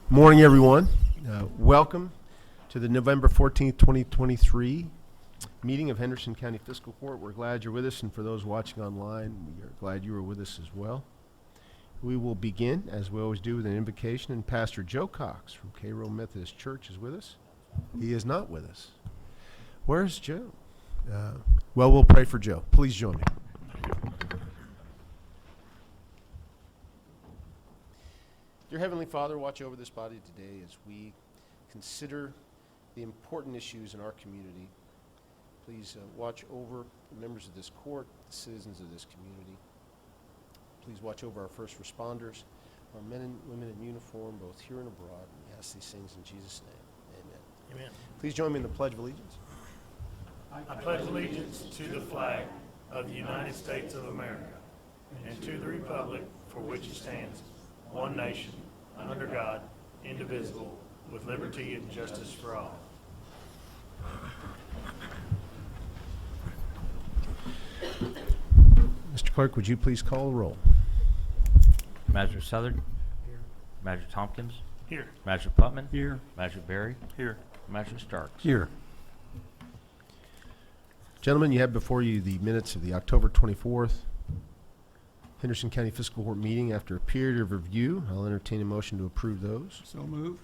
Morning, everyone. Welcome to the November 14th, 2023 meeting of Henderson County Fiscal Court. We're glad you're with us, and for those watching online, we are glad you are with us as well. We will begin, as we always do, with an invocation, and Pastor Joe Cox from Cairo Methodist Church is with us. He is not with us. Where's Joe? Well, we'll pray for Joe. Please join me. Dear Heavenly Father, watch over this body today as we consider the important issues in our community. Please watch over the members of this court, the citizens of this community. Please watch over our first responders, our men and women in uniform, both here and abroad. And we ask these things in Jesus' name. Amen. Amen. Please join me in the Pledge of Allegiance. I pledge allegiance to the flag of the United States of America and to the republic for which it stands, one nation, under God, indivisible, with liberty and justice for all. Mr. Clerk, would you please call the roll? Manager Southern. Here. Manager Tompkins. Here. Manager Putman. Here. Manager Berry. Here. Manager Starks. Here. Gentlemen, you have before you the minutes of the October 24th Henderson County Fiscal Court meeting. After a period of review, I'll entertain a motion to approve those. So move.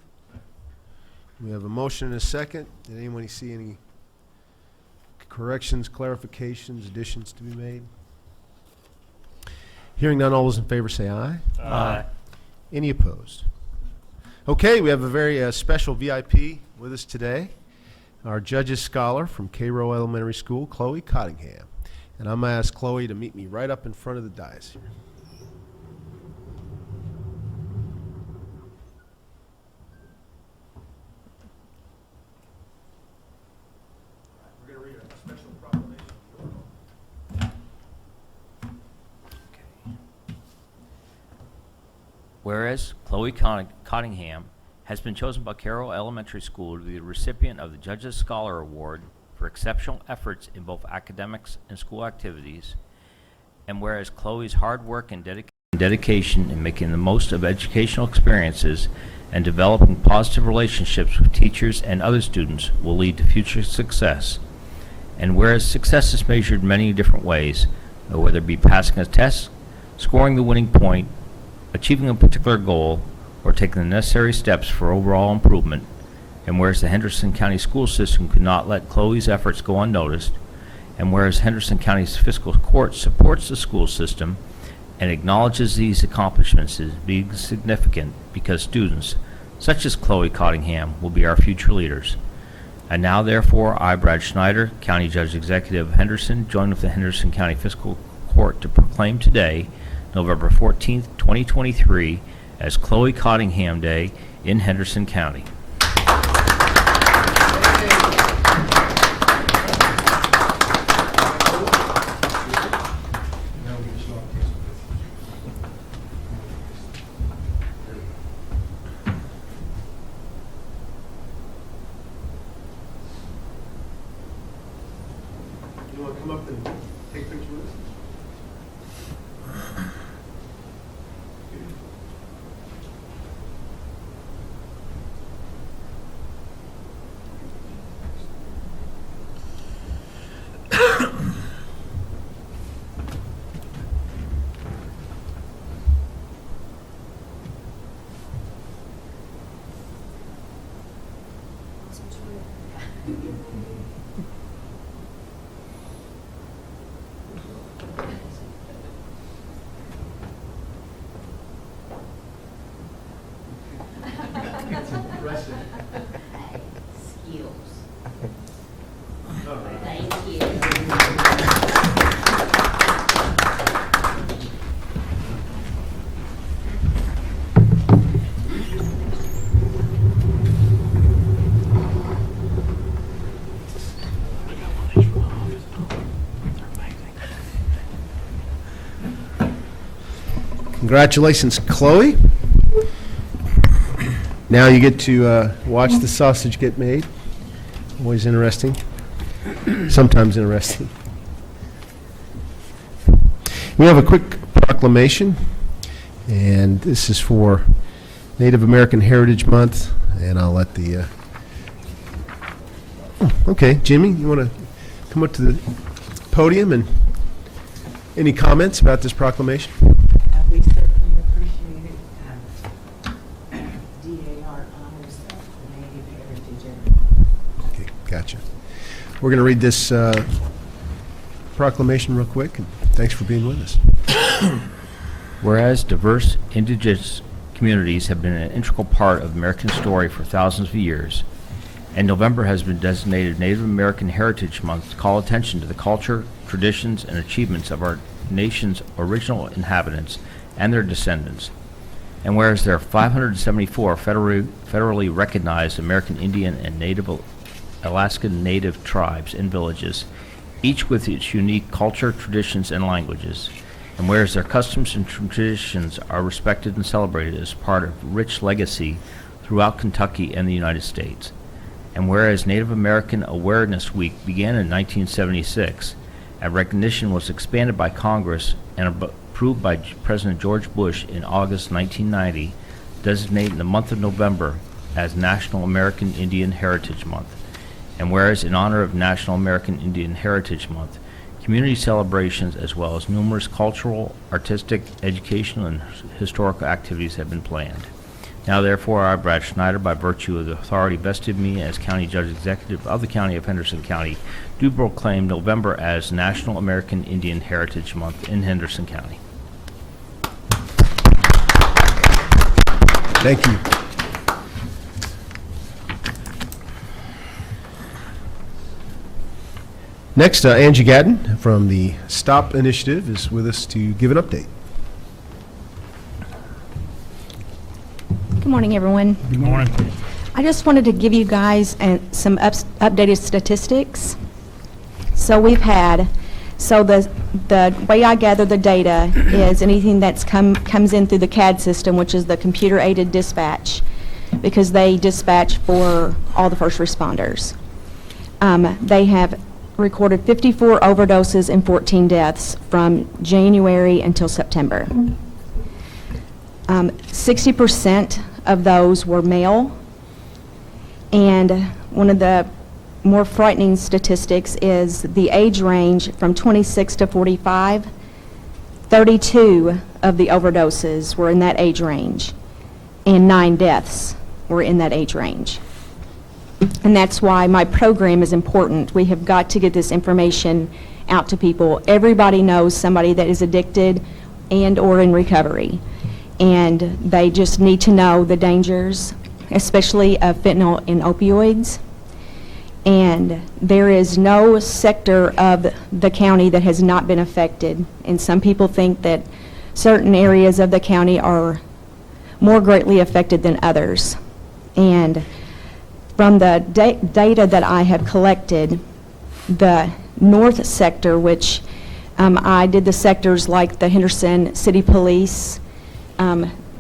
We have a motion and a second. Did anyone see any corrections, clarifications, additions to be made? Hearing none, all those in favor say aye. Aye. Any opposed? Okay, we have a very special VIP with us today. Our Judges Scholar from Cairo Elementary School, Chloe Cottingham. And I'm going to ask Chloe to meet me right up in front of the dais here. We're going to read a special proclamation. Whereas Chloe Cottingham has been chosen by Carroll Elementary School to be the recipient of the Judges Scholar Award for exceptional efforts in both academics and school activities, and whereas Chloe's hard work and dedication in making the most of educational experiences and developing positive relationships with teachers and other students will lead to future success, and whereas success is measured many different ways, whether it be passing a test, scoring the winning point, achieving a particular goal, or taking the necessary steps for overall improvement, and whereas the Henderson County school system could not let Chloe's efforts go unnoticed, and whereas Henderson County's fiscal court supports the school system and acknowledges these accomplishments as being significant because students, such as Chloe Cottingham, will be our future leaders. And now, therefore, I, Brad Schneider, County Judge Executive of Henderson, join with the Henderson County Fiscal Court to proclaim today, November 14th, 2023, as Chloe Cottingham Day in Henderson County. You want to come up and take pictures with us? Impressive. Skills. All right. Thank you. Congratulations, Chloe. Now you get to watch the sausage get made. Always interesting. Sometimes interesting. We have a quick proclamation, and this is for Native American Heritage Month, and I'll let the, okay, Jimmy, you want to come up to the podium and any comments about this proclamation? We certainly appreciate it. DAR honors the Native Heritage every Okay, gotcha. We're going to read this proclamation real quick, and thanks for being with us. Whereas diverse indigenous communities have been an integral part of American story for thousands of years, and November has been designated Native American Heritage Month to call attention to the culture, traditions, and achievements of our nation's original inhabitants and their descendants. And whereas there are 574 federally recognized American Indian and Alaskan Native tribes and villages, each with its unique culture, traditions, and languages. And whereas their customs and traditions are respected and celebrated as part of rich legacy throughout Kentucky and the United States. And whereas Native American Awareness Week began in 1976, and recognition was expanded by Congress and approved by President George Bush in August 1990, designating the month of November as National American Indian Heritage Month. And whereas in honor of National American Indian Heritage Month, community celebrations as well as numerous cultural, artistic, educational, and historical activities have been planned. Now therefore, I, Brad Schneider, by virtue of the authority vested in me as County Judge Executive of the County of Henderson County, do proclaim November as National American Indian Heritage Month in Henderson County. Thank you. Next, Angie Gadden from the STOP Initiative is with us to give an update. Good morning, everyone. Good morning. I just wanted to give you guys some updated statistics. So the way I gather the data is anything that's comes in through the CAD system, which is the computer-aided dispatch, because they dispatch for all the first responders. They have recorded 54 overdoses and 14 deaths from January until September. 60% of those were male, and one of the more frightening statistics is the age range from 26 to 45. 32 of the overdoses were in that age range, and 9 deaths were in that age range. And that's why my program is important. We have got to get this information out to people. Everybody knows somebody that is addicted and or in recovery, and they just need to know the dangers, especially of fentanyl and opioids. And there is no sector of the county that has not been affected. And some people think that certain areas of the county are more greatly affected than others. And from the data that I have collected, the north sector, which I did the sectors like the Henderson City Police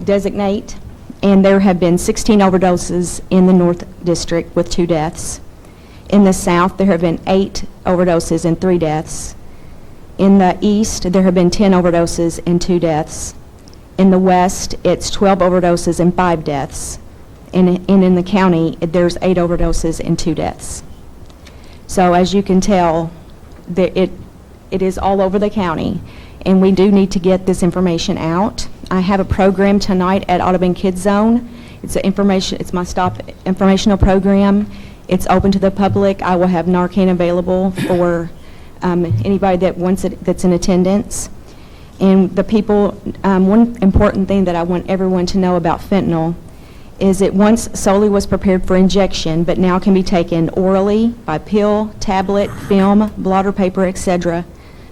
designate, and there have been 16 overdoses in the North District with 2 deaths. In the South, there have been 8 overdoses and 3 deaths. In the East, there have been 10 overdoses and 2 deaths. In the West, it's 12 overdoses and 5 deaths. And in the county, there's 8 overdoses and 2 deaths. So as you can tell, it is all over the county, and we do need to get this information out. I have a program tonight at Audubon Kids Zone. It's my STOP informational program. It's open to the public. I will have Narcan available for anybody that wants it, that's in attendance. And the people, one important thing that I want everyone to know about fentanyl is it once solely was prepared for injection, but now can be taken orally, by pill, tablet, film, blotter paper, etc.,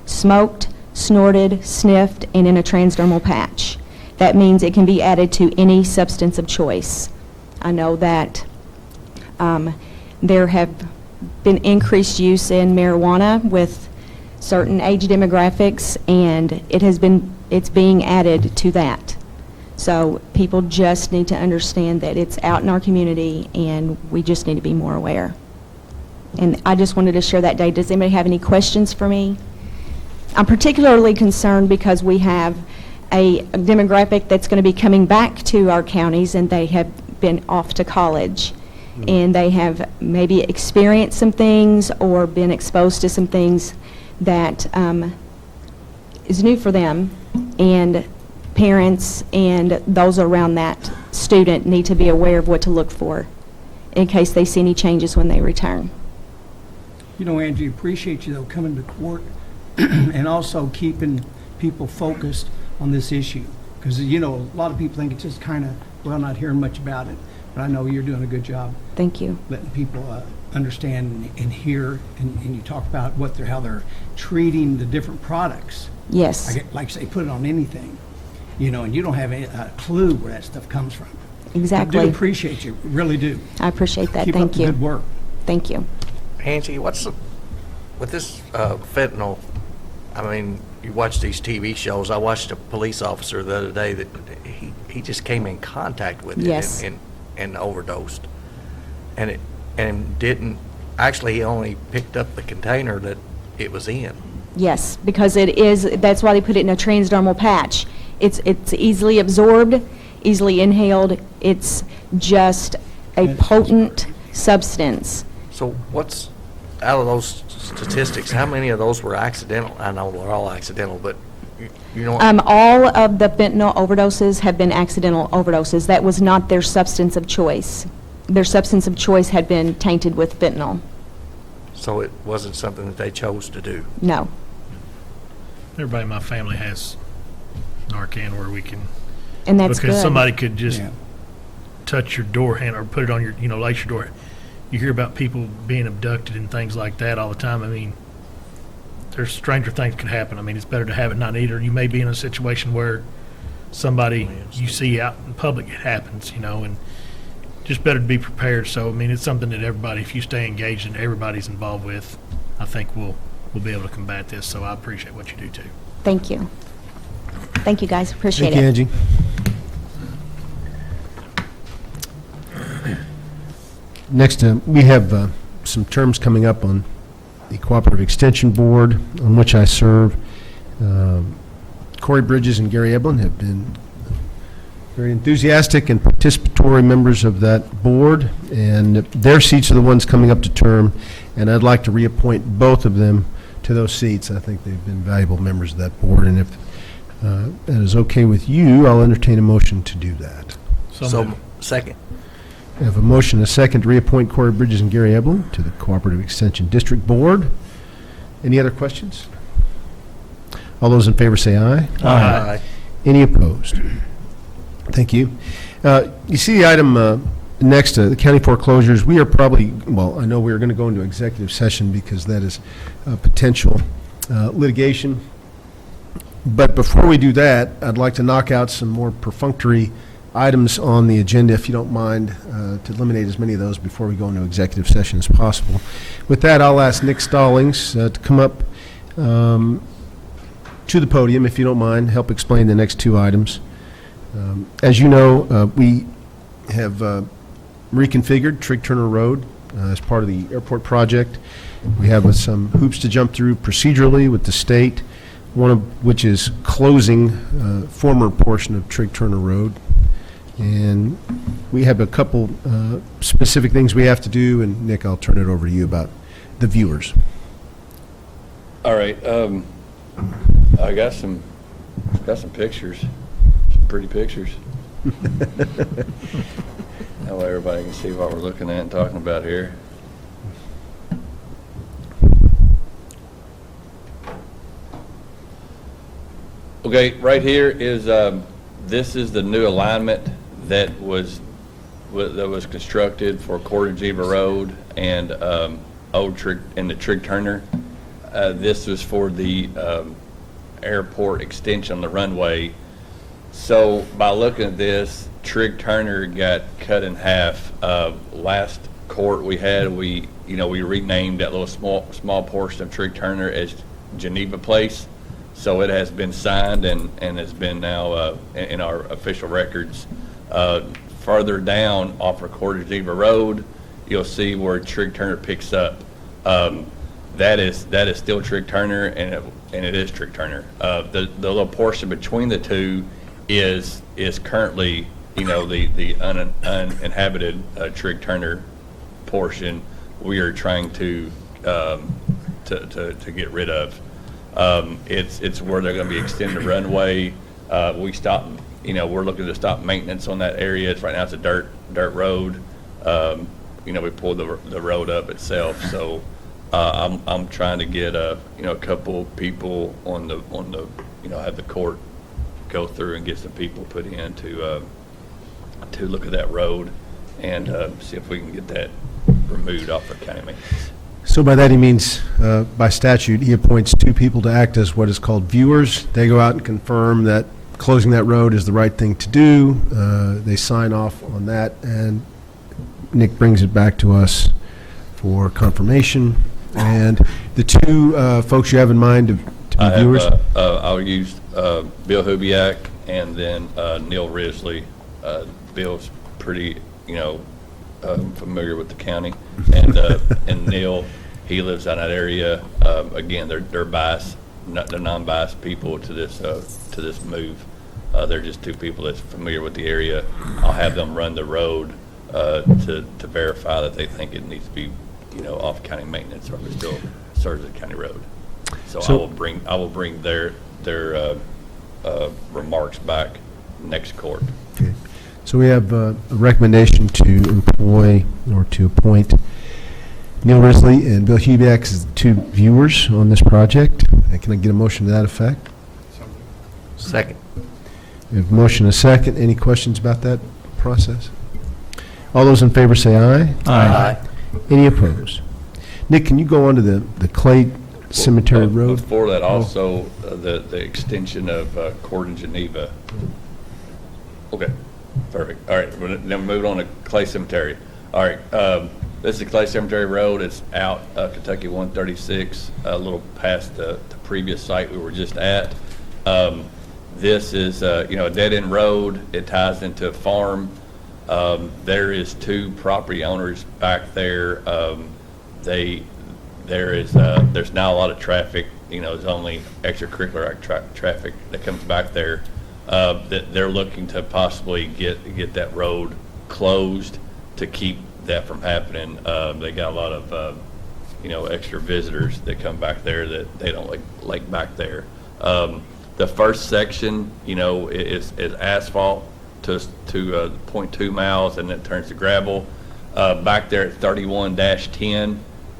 smoked, snorted, sniffed, and in a transdermal patch. That means it can be added to any substance of choice. I know that there have been increased use in marijuana with certain age demographics, and it's being added to that. So people just need to understand that it's out in our community, and we just need to be more aware. And I just wanted to share that data. Does anybody have any questions for me? I'm particularly concerned because we have a demographic that's going to be coming back to our counties, and they have been off to college. And they have maybe experienced some things or been exposed to some things that is new for them. And parents and those around that student need to be aware of what to look for in case they see any changes when they return. You know, Angie, appreciate you, though, coming to court and also keeping people focused on this issue. Because, you know, a lot of people think it's just kind of, well, not hearing much about it. But I know you're doing a good job Thank you. letting people understand and hear, and you talk about how they're treating the different products. Yes, Like say, put it on anything, you know, and you don't have a clue where that stuff comes from. I exactly. do appreciate you, really do. I appreciate that. Keep up Thank the you. good work. Thank you. Angie, with this fentanyl, I mean, you watch these TV shows. I watched a police officer the other day that he just came in contact with it Yes. and overdosed. And didn't, actually he only picked up the container that it was in. Yes, because that's why they put it in a transdermal patch. It's easily absorbed, easily inhaled. It's just a That's potent substance. So out of those statistics, how many of those were accidental? I know they're all accidental, but you know. All of the fentanyl overdoses have been accidental overdoses. That was not their substance of choice. Their substance of choice had been tainted with fentanyl. So it wasn't something that they chose to do. No. Everybody in my family has Narcan where we can, And that's good. because somebody could just Yeah. touch your door handle or put it on your, lace your door. You hear about people being abducted and things like that all the time. I mean, there's stranger things can happen. I mean, it's better to have it not need, or you may be in a situation where somebody you see out in public, it happens, and just better to be prepared. So, I mean, it's something that everybody, if you stay engaged and everybody's involved with, I think we'll be able to combat this. So I appreciate what you do too. Thank you. Thank you, guys. Appreciate Thank you, it. Angie. Next, we have some terms coming up on the Cooperative Extension Board, on which I serve. Corey Bridges and Gary Eblin have been very enthusiastic and participatory members of that board, and their seats are the ones coming up to term, and I'd like to reappoint both of them to those seats. I think they've been valuable members of that board, and if that is okay with you, I'll entertain a motion to do that. So, second. I have a motion and a second to reappoint Corey Bridges and Gary Eblin to the Cooperative Extension District Board. Any other questions? All those in favor say aye. Aye. Any opposed? Thank you. You see the item next to the county foreclosures. We are probably, well, I know we are going to go into executive session because that is potential litigation. But before we do that, I'd like to knock out some more perfunctory items on the agenda, if you don't mind, to eliminate as many of those before we go into executive session as possible. With that, I'll ask Nick Stallings to come up to the podium, if you don't mind, help explain the next two items. As you know, we have reconfigured Trigg Turner Road as part of the airport project. We have some hoops to jump through procedurally with the state, one of which is closing former portion of Trigg Turner Road. And we have a couple specific things we have to do, and Nick, I'll turn it over to you about the viewers. All right, I got some pictures, some pretty pictures. That way everybody can see what we're looking at and talking about here. Okay, right here is this is the new alignment that was constructed for Cordogiva Road and Old Trigg and the Trigg Turner. This was for the airport extension on the runway. So by looking at this, Trigg Turner got cut in half. Last court we had, we renamed that little small portion of Trigg Turner as Geneva Place. So it has been signed and has been now in our official records. Further down off of Cordogiva Road, you'll see where Trigg Turner picks up. That is still Trigg Turner, and and it is Trick Turner. The little portion between the two is currently, the uninhabited Trick Turner portion. We are trying to get rid of. It's where they're going to be extending the runway. We stopped, we're looking to stop maintenance on that area. Right now it's a dirt road. We pulled the road up itself. So I'm trying to get a couple people on the have the court go through and get some people put in to look at that road and see if we can get that removed off of county maintenance. So by that he means, by statute, he appoints 2 people to act as what is called viewers. They go out and confirm that closing that road is the right thing to do. They sign off on that, and Nick brings it back to us for confirmation. And the 2 folks you have in mind to be viewers? I'll use Bill Hubiak and then Neil Risley. Bill's pretty, familiar with the county, and Neil, he lives in that area. Again, they're biased, they're non-biased people to this move. They're just 2 people that's familiar with the area. I'll have them run the road to verify that they think it needs to be, off county maintenance, or if it still serves as a county road. So I will bring their remarks back next court. Okay. So we have a recommendation to appoint Neil Risley and Bill Hubiak as the 2 viewers on this project. Can I get a motion to that effect? Second. We have a motion and a second. Any questions about that process? All those in favor say aye. Aye. Any opposed? Nick, can you go on to the Clay Cemetery Road? Before that, also, the extension of Court in Geneva. Okay, perfect. All right, then we're moving on to Clay Cemetery. All right, this is Clay Cemetery Road. It's out Kentucky 136, a little past the previous site we were just at. This is, a dead-end road. It ties into a farm. There is 2 property owners back there. There's now a lot of traffic. There's only extracurricular traffic that comes back there. That they're looking to possibly get that road closed to keep that from happening. They got a lot of extra visitors that come back there that they don't like back there. The first section, is asphalt to 0.2 miles, and it turns to gravel. Back there at 31-10,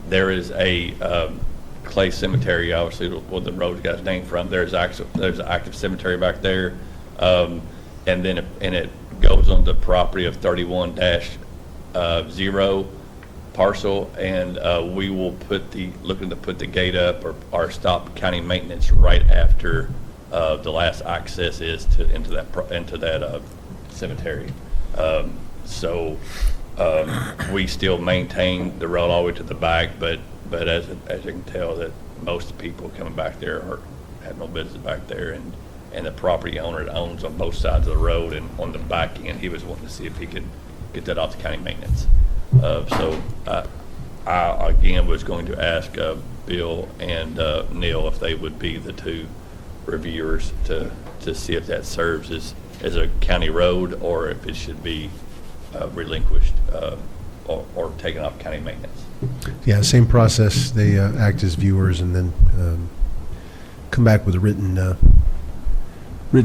there is a Clay Cemetery, obviously, where the road got its name from. There's an active cemetery back there, and it goes on the property of 31-0 parcel, and we will looking to put the gate up or stop county maintenance right after the last access is into that cemetery. We still maintain the road all the way to the back, but as you can tell, that most people coming back there have no business back there, and the property owner that owns on both sides of the road and on the back end, he was wanting to see if he could get that off the county maintenance. I again was going to ask Bill and Neil if they would be the 2 reviewers to see if that serves as a county road, or if it should be relinquished or taken off county maintenance. Yeah, same process. They act as viewers and then come back with a written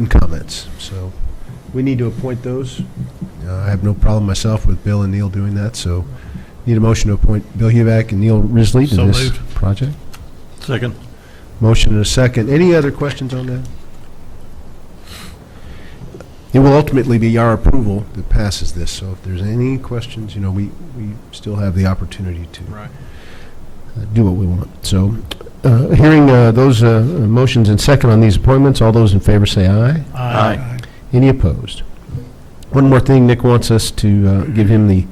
comments. So we need to appoint those. I have no problem myself with Bill and Neil doing that, so need a motion to appoint Bill Hubiak and Neil Risley to So this moved. project. Second. Motion and a second. Any other questions on that? It will ultimately be our approval that passes this, so if there's any questions, we still have the opportunity to do what we want. So, hearing those motions and second on these appointments, all those in favor say aye. Aye. Any opposed? One more thing, Nick wants us to give him the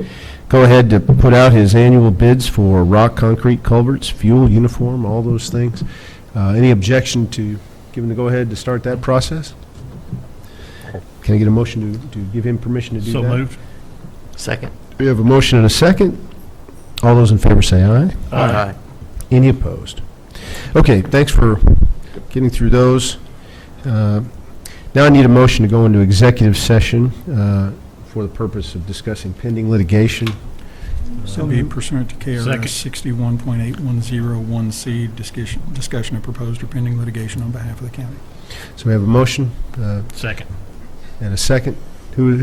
go-ahead to put out his annual bids for rock, concrete, culverts, fuel, uniform, all those things. Any objection to giving the go-ahead to start that process? Can I get a motion to give him permission to do that? So moved. Second. We have a motion and a second. All those in favor say aye. Aye. Any opposed? Okay, thanks for getting through those. Now I need a motion to go into executive session for the purpose of discussing pending litigation. So be pursuant to KRS 61.8101C, discussion of proposed or pending litigation on behalf of the county. So we have a motion Second. and a second. Who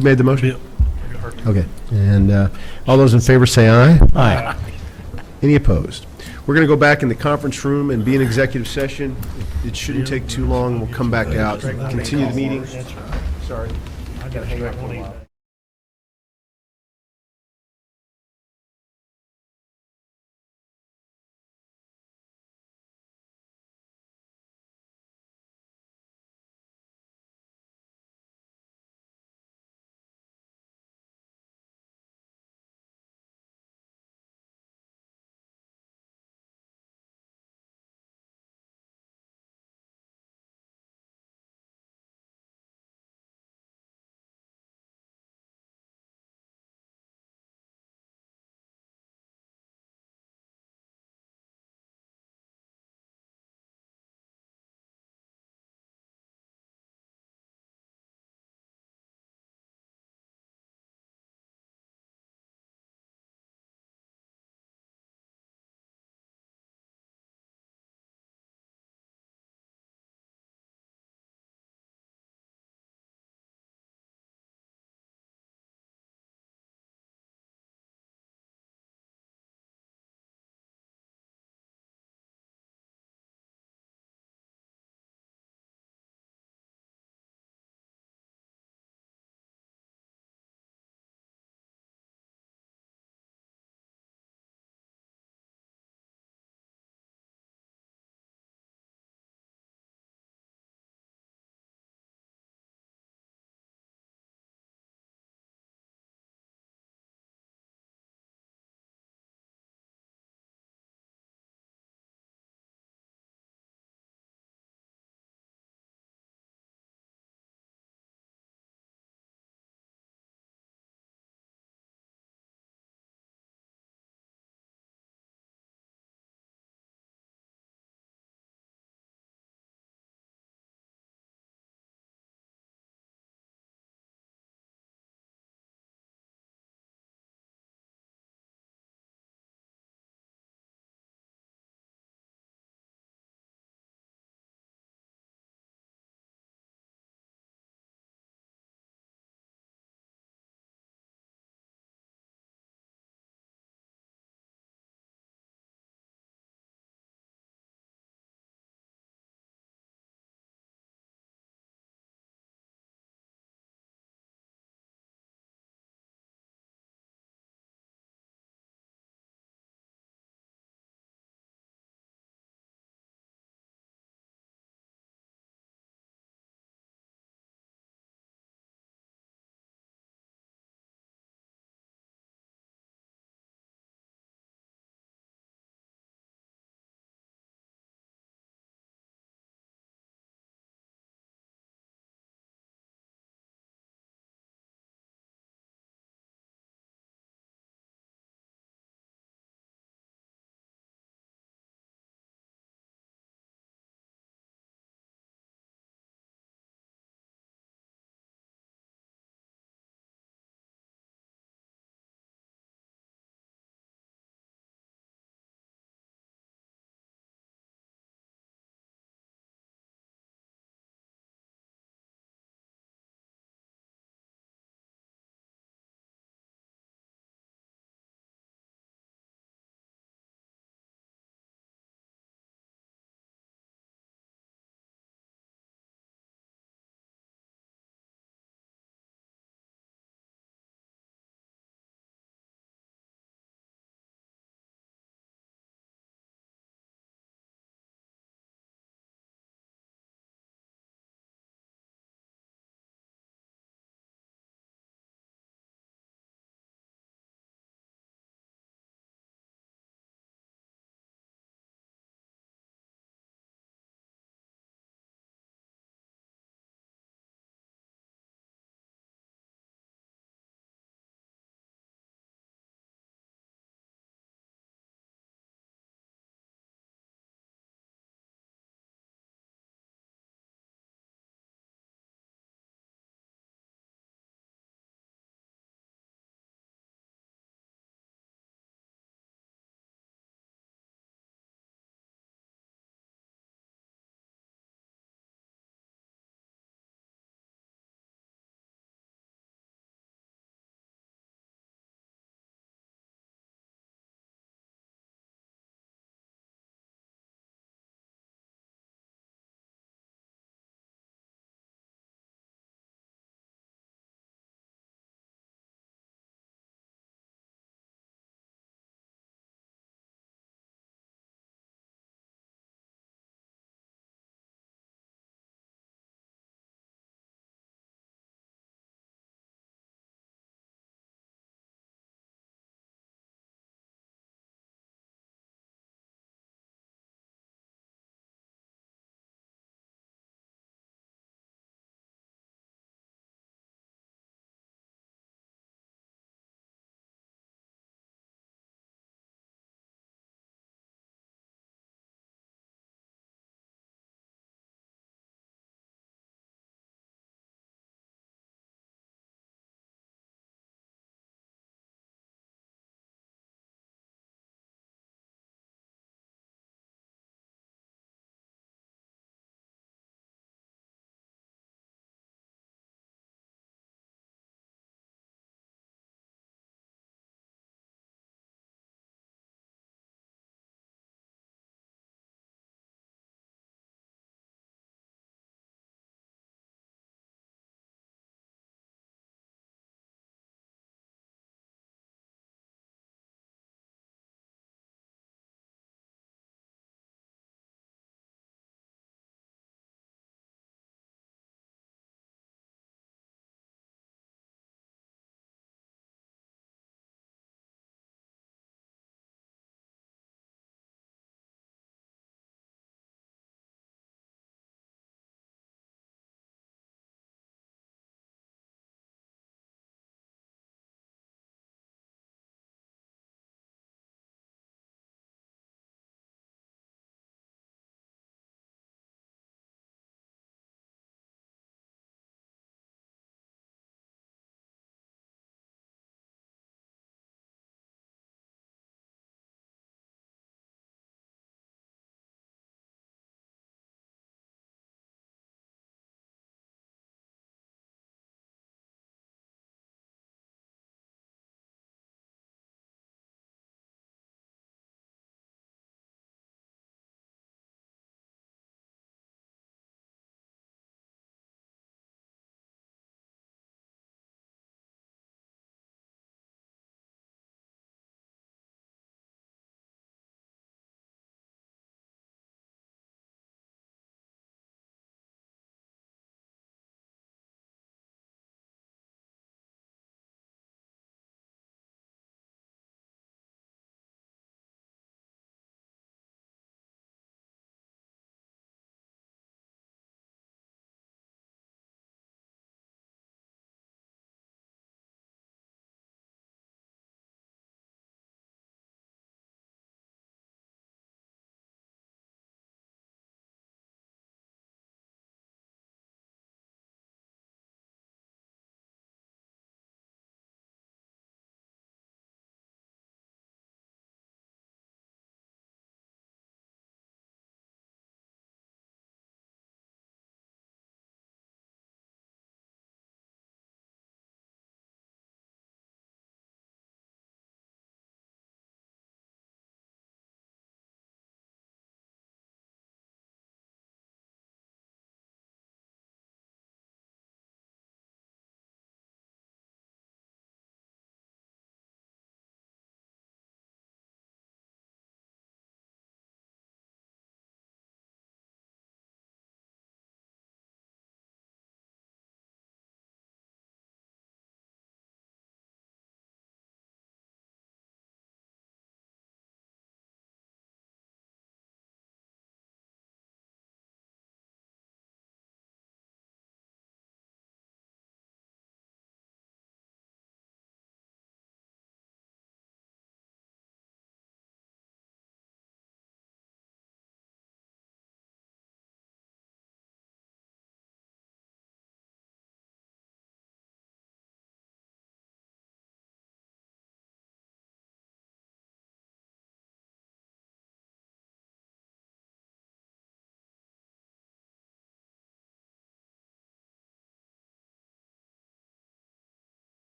made the motion? Okay. And all those in favor say aye. Aye. Any opposed? We're going to go back in the conference room and be in executive session. It shouldn't take too long. We'll come back out, continue the meeting. That's right. Sorry. I gotta hang up for a while.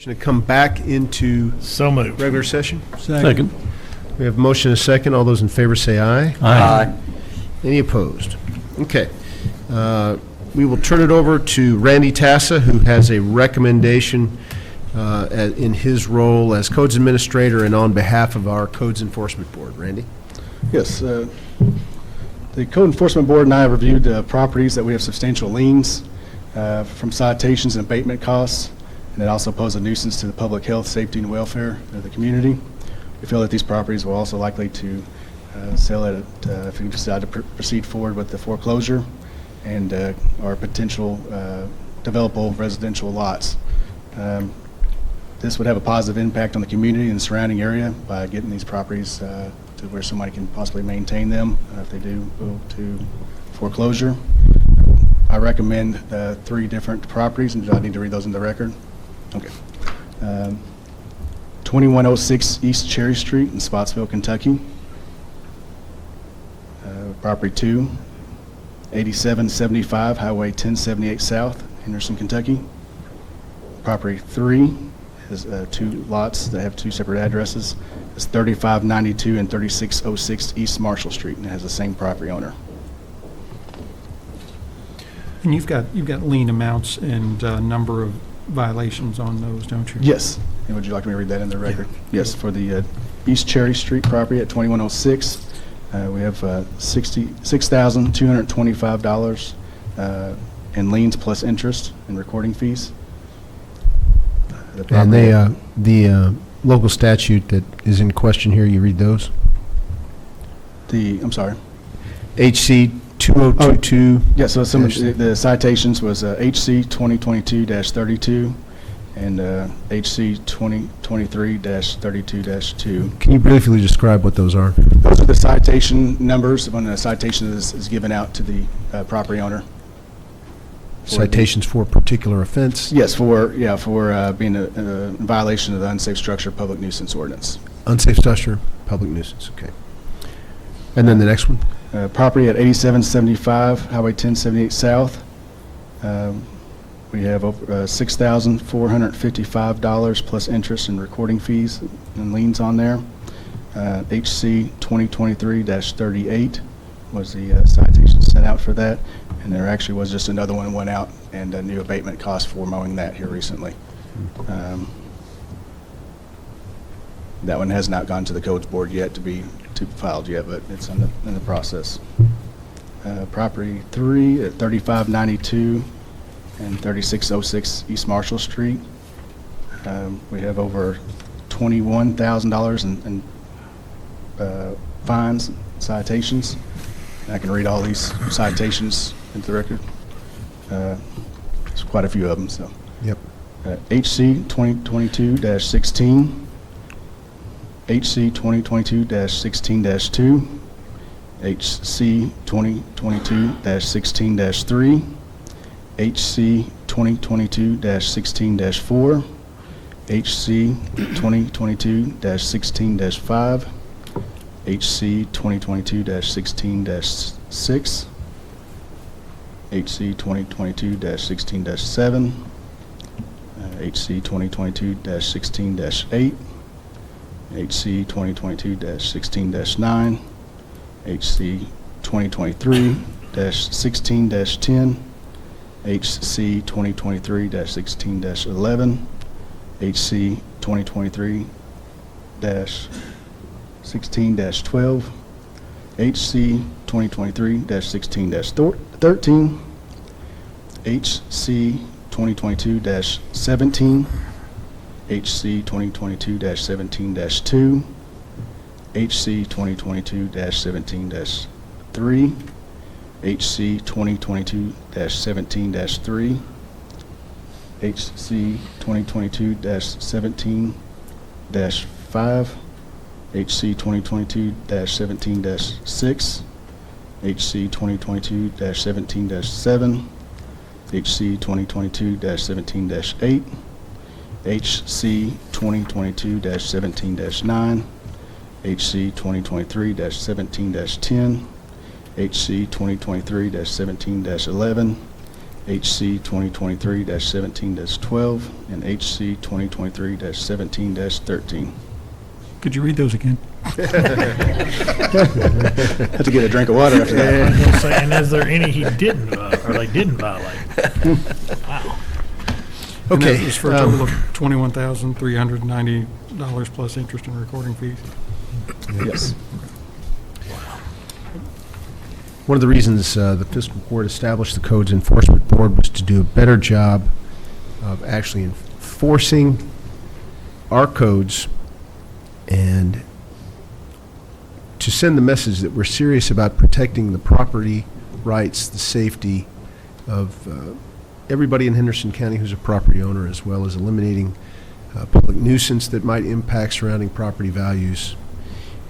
To come back into So moved. regular session. Second. We have motion and a second. All those in favor say aye. Aye. Any opposed? Okay. We will turn it over to Randy Tassa, who has a recommendation in his role as Codes Administrator and on behalf of our Codes Enforcement Board. Randy? Yes, the Code Enforcement Board and I have reviewed properties that we have substantial liens from citations and abatement costs, and it also pose a nuisance to the public health, safety, and welfare of the community. We feel that these properties will also likely to sell at, if we decide to proceed forward with the foreclosure, and are potential developable residential lots. This would have a positive impact on the community and the surrounding area by getting these properties to where somebody can possibly maintain them if they do go to foreclosure. I recommend 3 different properties, and do I need to read those in the record? Okay. 2106 East Cherry Street in Spotsville, Kentucky. Property 2, 8775 Highway 1078 South, Henderson, Kentucky. Property 3 has 2 lots that have 2 separate addresses. It's 3592 and 3606 East Marshall Street, and it has the same property owner. And you've got lien amounts and number of violations on those, don't you? Yes. And would you like me to read that in the record? Yes, for the East Cherry Street property at 2106, we have $66,225 in liens plus interest and recording fees. And the local statute that is in question here, you read those? I'm sorry. HC 2022. Yeah, so some of the citations was HC 2022-32 and HC 2023-32-2. Can you briefly describe what those are? Those are the citation numbers when a citation is given out to the property owner. Citations for a particular offense? Yes, for being in violation of the unsafe structure public nuisance ordinance. Unsafe structure, public nuisance, okay. And then the next one? Property at 8775 Highway 1078 South. We have over $6,455 plus interest and recording fees and liens on there. HC 2023-38 was the citation sent out for that, and there actually was just another one went out and a new abatement cost for mowing that here recently. That one has not gone to the Codes Board yet to be filed yet, but it's in the process. Property 3 at 3592 and 3606 East Marshall Street. We have over $21,000 in fines, citations. And I can read all these citations into the record. There's quite a few of them. So, Yep. HC 2022-16. HC 2022-16-2, HC 2022-16-3, HC 2022-16-4, HC 2022-16-5, HC 2022-16-6, HC 2022-16-7, HC 2022-16-8, HC 2022-16-9, HC 2023-16-10, HC 2023-16-11, HC 2023-16-12, HC 2023-16-13, HC 2022-17, HC 2022-17-2, HC 2022-17-3, HC 2022-17-3, HC 2022-17-5, HC 2022-17-6, HC 2022-17-7, HC 2022-17-8, HC 2022-17-9, HC 2023-17-10, HC 2023-17-11, HC 2023-17-12, and HC 2023-17-13. Could you read those again? Have to get a drink of water after that. I was gonna say, and is there any he didn't, or they didn't violate? Wow. And Okay. that was for a total of $21,390 plus interest and recording fees. Yes. One of the reasons the fiscal court established the Codes Enforcement Board was to do a better job of actually enforcing our codes and to send the message that we're serious about protecting the property rights, the safety of everybody in Henderson County who's a property owner, as well as eliminating public nuisance that might impact surrounding property values.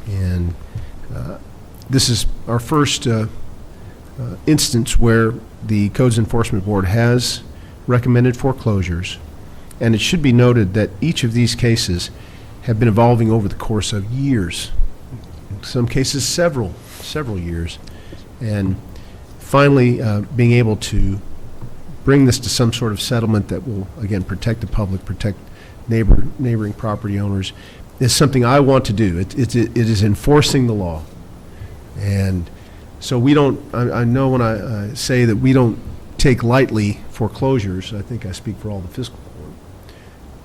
And this is our first instance where the Codes Enforcement Board has recommended foreclosures. And it should be noted that each of these cases have been evolving over the course of years, in some cases several years. And finally, being able to bring this to some sort of settlement that will, again, protect the public, protect neighboring property owners, is something I want to do. It is enforcing the law. And so we don't, I know when I say that we don't take lightly foreclosures, I think I speak for all the fiscal court,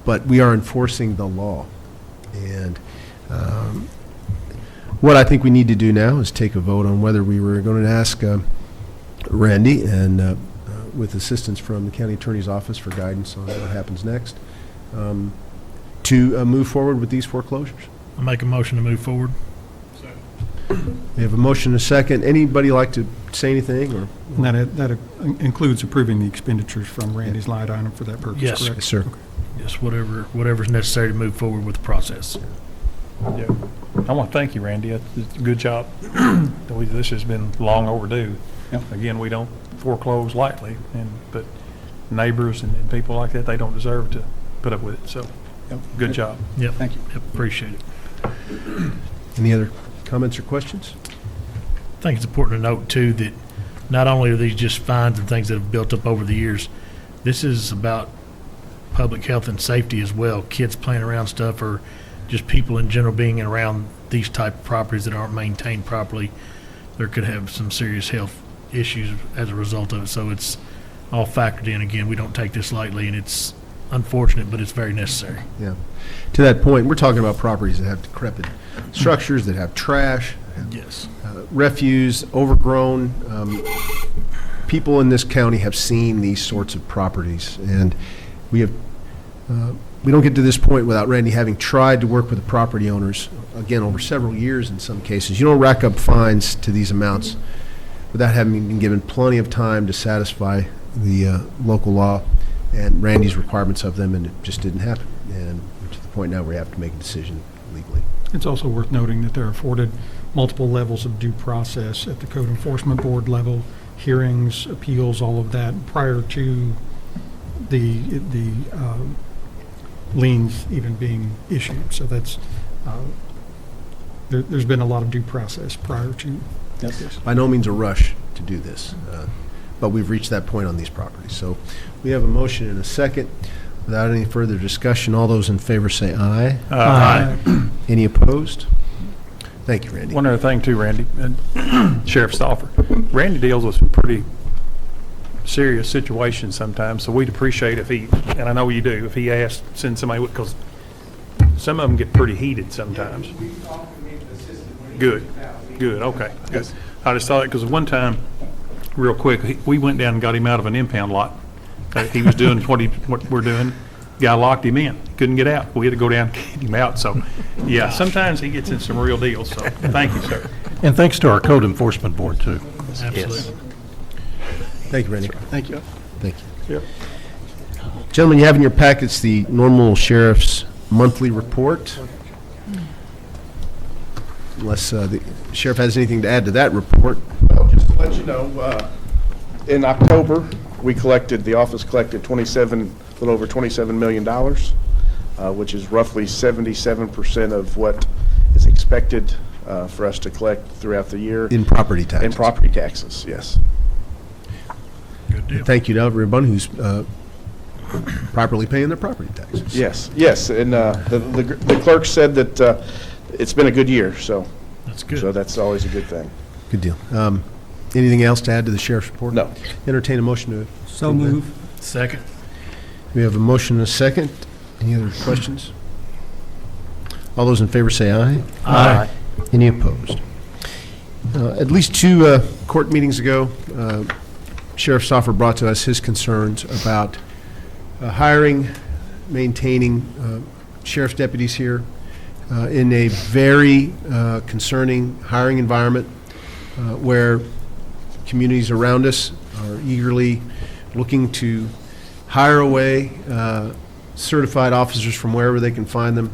but we are enforcing the law. And what I think we need to do now is take a vote on whether we were going to ask Randy, and with assistance from the county attorney's office for guidance on what happens next, to move forward with these foreclosures. I make a motion to move forward. We have a motion and a second. Anybody like to say anything? Or And that includes approving the expenditures from Randy's line item for that purpose, Yes. correct? Yes, sir. Yes, whatever's necessary to move forward with the process. Yeah. I want to thank you, Randy. It's a good job. This has been long overdue. Yep. Again, we don't foreclose lightly, but neighbors and people like that, they don't deserve to put up with it. So, Yep. good job. Yep. Thank you. Yep, appreciate it. Any other comments or questions? I think it's important to note, too, that not only are these just fines and things that have built up over the years, this is about public health and safety as well. Kids playing around stuff, or just people in general being around these type of properties that aren't maintained properly. There could have some serious health issues as a result of it. So it's all factored in. Again, we don't take this lightly, and it's unfortunate, but it's very necessary. Yeah. To that point, we're talking about properties that have decrepit structures, that have trash, Yes. refuse, overgrown. People in this county have seen these sorts of properties, and we have. We don't get to this point without Randy having tried to work with the property owners, again, over several years in some cases. You don't rack up fines to these amounts without having been given plenty of time to satisfy the local law and Randy's requirements of them, and it just didn't happen. And we're to the point now where we have to make a decision legally. It's also worth noting that they're afforded multiple levels of due process at the Code Enforcement Board level, hearings, appeals, all of that, prior to the liens even being issued. So that's, there's been a lot of due process prior to this. By no means a rush to do this, but we've reached that point on these properties. So we have a motion and a second. Without any further discussion, all those in favor say aye. Aye. Any opposed? Thank you, Randy. One other thing too, Randy, Sheriff Stauffer. Randy deals with some pretty serious situations sometimes, so we'd appreciate if he, and I know you do, if he asked, send somebody, because some of them get pretty heated sometimes. Good, okay, good. I just thought, because one time, real quick, we went down and got him out of an impound lot. He was doing what we're doing. Guy locked him in, couldn't get out. We had to go down and get him out. So, yeah, sometimes he gets in some real deals. So, thank you, sir. And thanks to our Code Enforcement Board, too. Absolutely. Thank you, Randy. Thank you. Thank you. Yep. Gentlemen, you have in your packets the normal sheriff's monthly report. Unless the sheriff has anything to add to that report. Well, just to let you know, in October, the office collected a little over $27 million, which is roughly 77% of what is expected for us to collect throughout the year. In property taxes. In property taxes, yes. Good deal. Thank you to everyone who's properly paying their property taxes. Yes, and the clerk said that it's been a good year, so. That's good. So that's always a good thing. Good deal. Anything else to add to the sheriff's report? No. Entertain a motion to. So move. Second. We have a motion and a second. Any other questions? All those in favor say aye. Aye. Any opposed? At least two court meetings ago, Sheriff Stauffer brought to us his concerns about hiring, maintaining sheriff's deputies here in a very concerning hiring environment where communities around us are eagerly looking to hire away certified officers from wherever they can find them.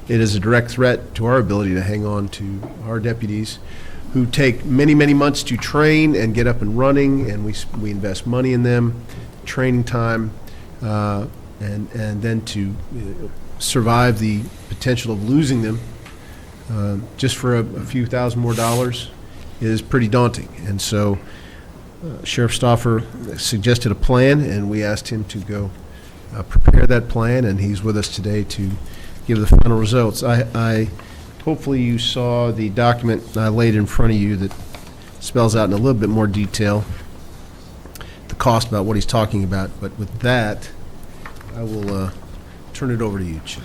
It is a direct threat to our ability to hang on to our deputies who take many, many months to train and get up and running, and we invest money in them, training time, and then to survive the potential of losing them just for a few thousand more dollars is pretty daunting. And so Sheriff Stauffer suggested a plan, and we asked him to go prepare that plan, and he's with us today to give the final results. I hopefully you saw the document I laid in front of you that spells out in a little bit more detail the cost about what he's talking about. But with that, I will turn it over to you, Chief.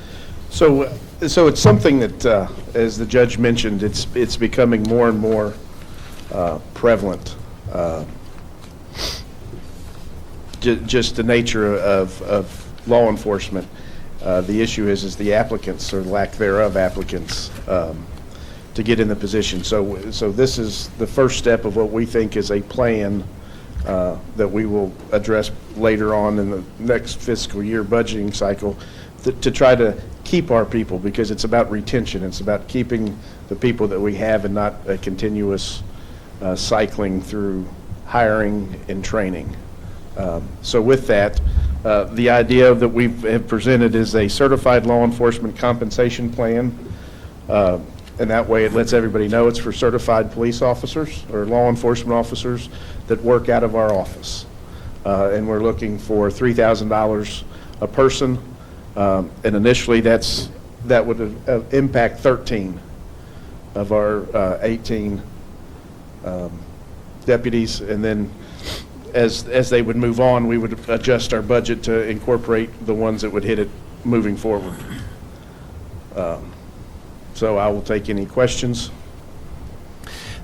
So it's something that, as the judge mentioned, it's becoming more and more prevalent. Just the nature of law enforcement. The issue is the applicants, or lack thereof applicants, to get in the position. So this is the first step of what we think is a plan that we will address later on in the next fiscal year budgeting cycle to try to keep our people, because it's about retention. It's about keeping the people that we have and not a continuous cycling through hiring and training. So with that, the idea that we have presented is a certified law enforcement compensation plan, and that way it lets everybody know it's for certified police officers or law enforcement officers that work out of our office. And we're looking for $3,000 a person, and initially that would impact 13 of our 18 deputies, and then as they would move on, we would adjust our budget to incorporate the ones that would hit it moving forward. So I will take any questions.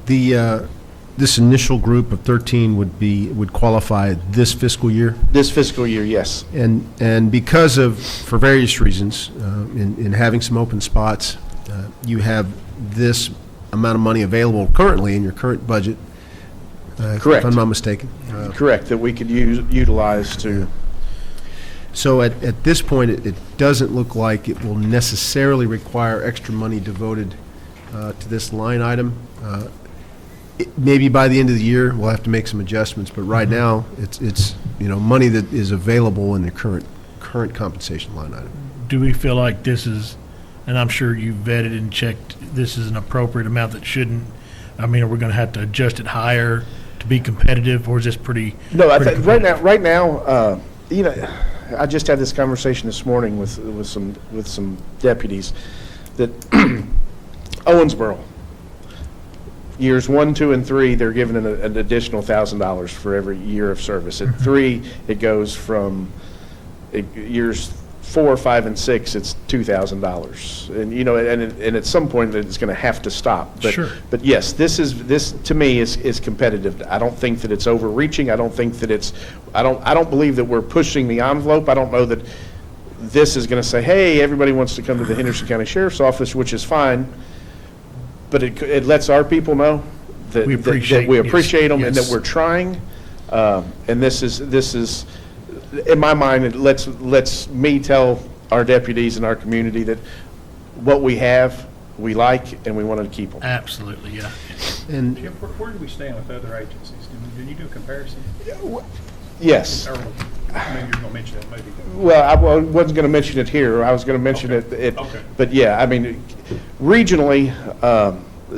This initial group of 13 would qualify this fiscal year? This fiscal year, yes. And because of, for various reasons, in having some open spots, you have this amount of money available currently in your current budget. Correct. If I'm not mistaken. Correct, that we could utilize to. So at this point, it doesn't look like it will necessarily require extra money devoted to this line item. Maybe by the end of the year, we'll have to make some adjustments, but right now, it's money that is available in the current compensation line item. Do we feel like this is, and I'm sure you vetted and checked, this is an appropriate amount that shouldn't, are we going to have to adjust it higher to be competitive, or is this pretty? No, pretty right now, I just had this conversation this morning with some deputies that Owensboro, years 1, 2, and 3, they're given an additional $1,000 for every year of service. At 3, it goes from years 4, 5, and 6, it's $2,000, and at some point it's going to have to stop. But, Sure. But yes, this to me is competitive. I don't think that it's overreaching. I don't think that it's. I don't believe that we're pushing the envelope. I don't know that this is going to say, hey, everybody wants to come to the Henderson County Sheriff's Office, which is fine. But it lets our people know that we appreciate them, and that we're trying. And this is. In my mind, it lets me tell our deputies in our community that what we have, we like, and we want to keep them. Absolutely, yeah. And Jim, where do we stand with other agencies? Did you do a comparison? Yes. Or maybe you're going to mention that, maybe. Well, I wasn't going to mention it here. I was going to mention it. Okay. But yeah, regionally,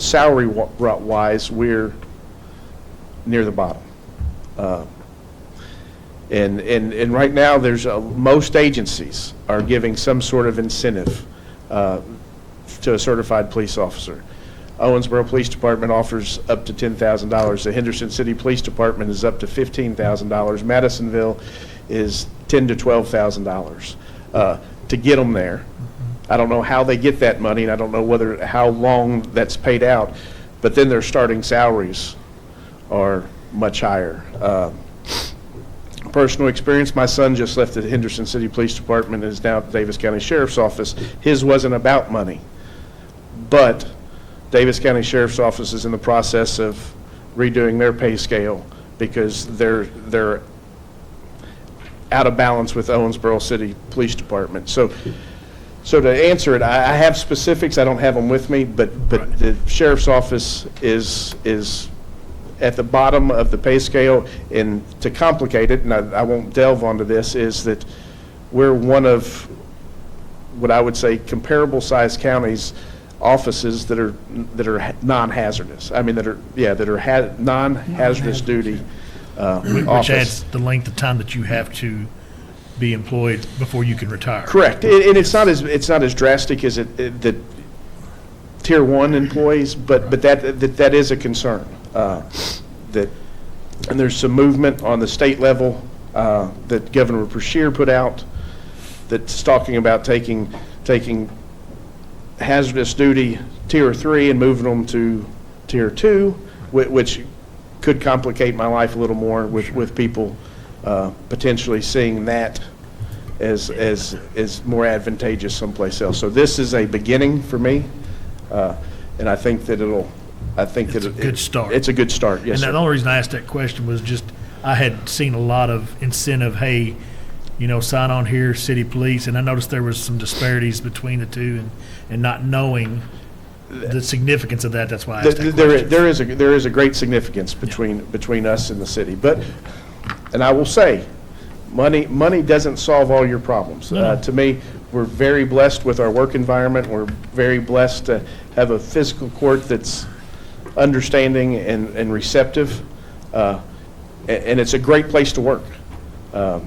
salary-wise, we're near the bottom. And right now, there's, most agencies are giving some sort of incentive to a certified police officer. Owensboro Police Department offers up to $10,000. The Henderson City Police Department is up to $15,000. Madisonville is $10,000 to $12,000 to get them there. I don't know how they get that money, and I don't know how long that's paid out, but then their starting salaries are much higher. Personal experience, my son just left the Henderson City Police Department and is now at the Davis County Sheriff's Office. His wasn't about money, but Davis County Sheriff's Office is in the process of redoing their pay scale because they're out of balance with Owensboro City Police Department. So to answer it, I have specifics. I don't have them with me, but the Sheriff's Office is at the bottom of the pay scale. And to complicate it, and I won't delve onto this, is that we're one of what I would say comparable size counties offices that are non-hazardous. I mean, that are non-hazardous duty Which office. adds the length of time that you have to be employed before you can retire. Correct, and it's not as drastic as the tier 1 employees, but that is a concern. And there's some movement on the state level that Governor Beshear put out that's talking about taking hazardous duty tier 3 and moving them to tier 2, which could complicate my life a little more with people potentially seeing that as more advantageous someplace else. So this is a beginning for me, and I think that it's a good start. It's a good start, yes, And sir. the only reason I asked that question was just, I had seen a lot of incentive, hey, sign on here, city police, and I noticed there was some disparities between the two, and not knowing the significance of that, that's why I asked that question. There is a great significance between us and the city, and I will say, money doesn't solve all your problems. No. To me, we're very blessed with our work environment. We're very blessed to have a fiscal court that's understanding and receptive, and it's a great place to work. I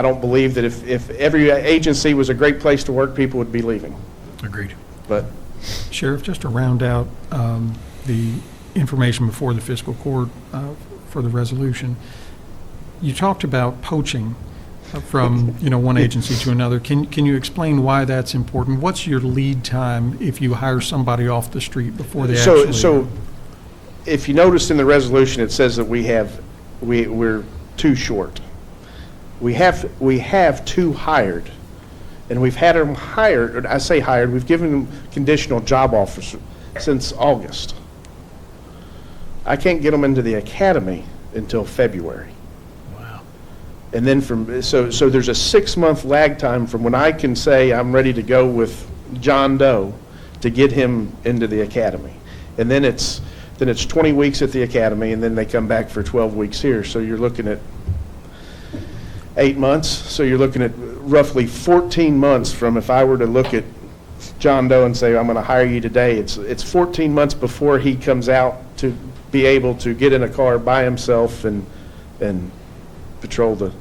don't believe that if every agency was a great place to work, people would be leaving. Agreed. But Sheriff, just to round out the information before the fiscal court for the resolution, you talked about poaching from one agency to another. Can you explain why that's important? What's your lead time if you hire somebody off the street before they actually? So if you noticed in the resolution, it says that we're too short. We have two hired, and we've had them hired. I say hired. We've given them conditional job offers since August. I can't get them into the academy until February. Wow. And then so there's a 6-month lag time from when I can say I'm ready to go with John Doe to get him into the academy. And then it's 20 weeks at the academy, and then they come back for 12 weeks here. So you're looking at 8 months. So you're looking at roughly 14 months from if I were to look at John Doe and say, I'm going to hire you today. It's 14 months before he comes out to be able to get in a car by himself and patrol the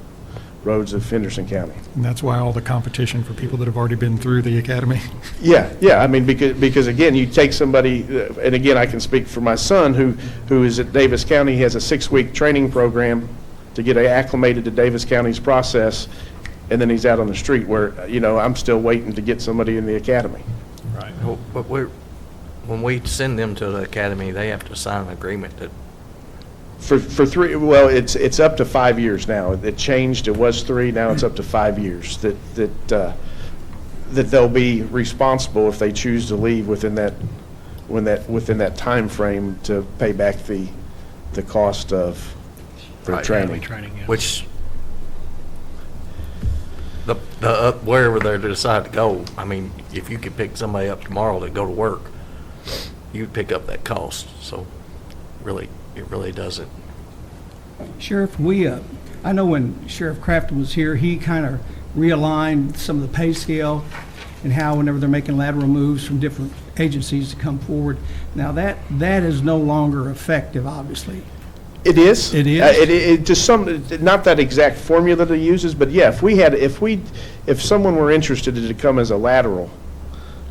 roads of Henderson County. And that's why all the competition for people that have already been through the academy. Yeah. I mean, because again, you take somebody, and again, I can speak for my son who is at Davis County. He has a 6-week training program to get acclimated to Davis County's process, and then he's out on the street where, I'm still waiting to get somebody in the academy. Right. But when we send them to the academy, they have to sign an agreement that, For 3, well, it's up to 5 years now. It changed. It was 3. Now it's up to 5 years that they'll be responsible if they choose to leave within that time frame to pay back the cost of their training. Yeah. which wherever they decide to go, I mean, if you could pick somebody up tomorrow to go to work, you'd pick up that cost. So it really doesn't. Sheriff, I know when Sheriff Crafton was here, he kind of realigned some of the pay scale and how whenever they're making lateral moves from different agencies to come forward. Now that is no longer effective, obviously. It is. It is? It just not that exact formula that he uses, but yeah, if someone were interested to come as a lateral,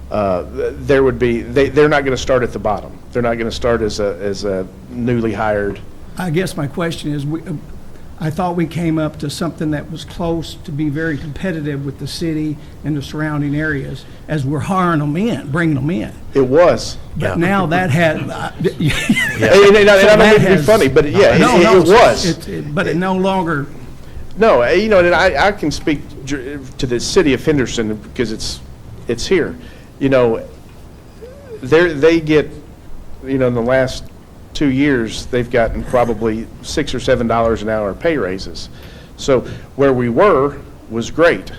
there would be, they're not going to start at the bottom. They're not going to start as a newly hired. I guess my question is, I thought we came up to something that was close to be very competitive with the city and the surrounding areas as we're hiring them in, bringing them in. It was. But now that has. And I don't mean to be funny, but yeah, it was. But it no longer. No, and I can speak to the city of Henderson because it's here. They get, in the last 2 years, they've gotten probably $6 or $7 an hour pay raises. So where we were was great,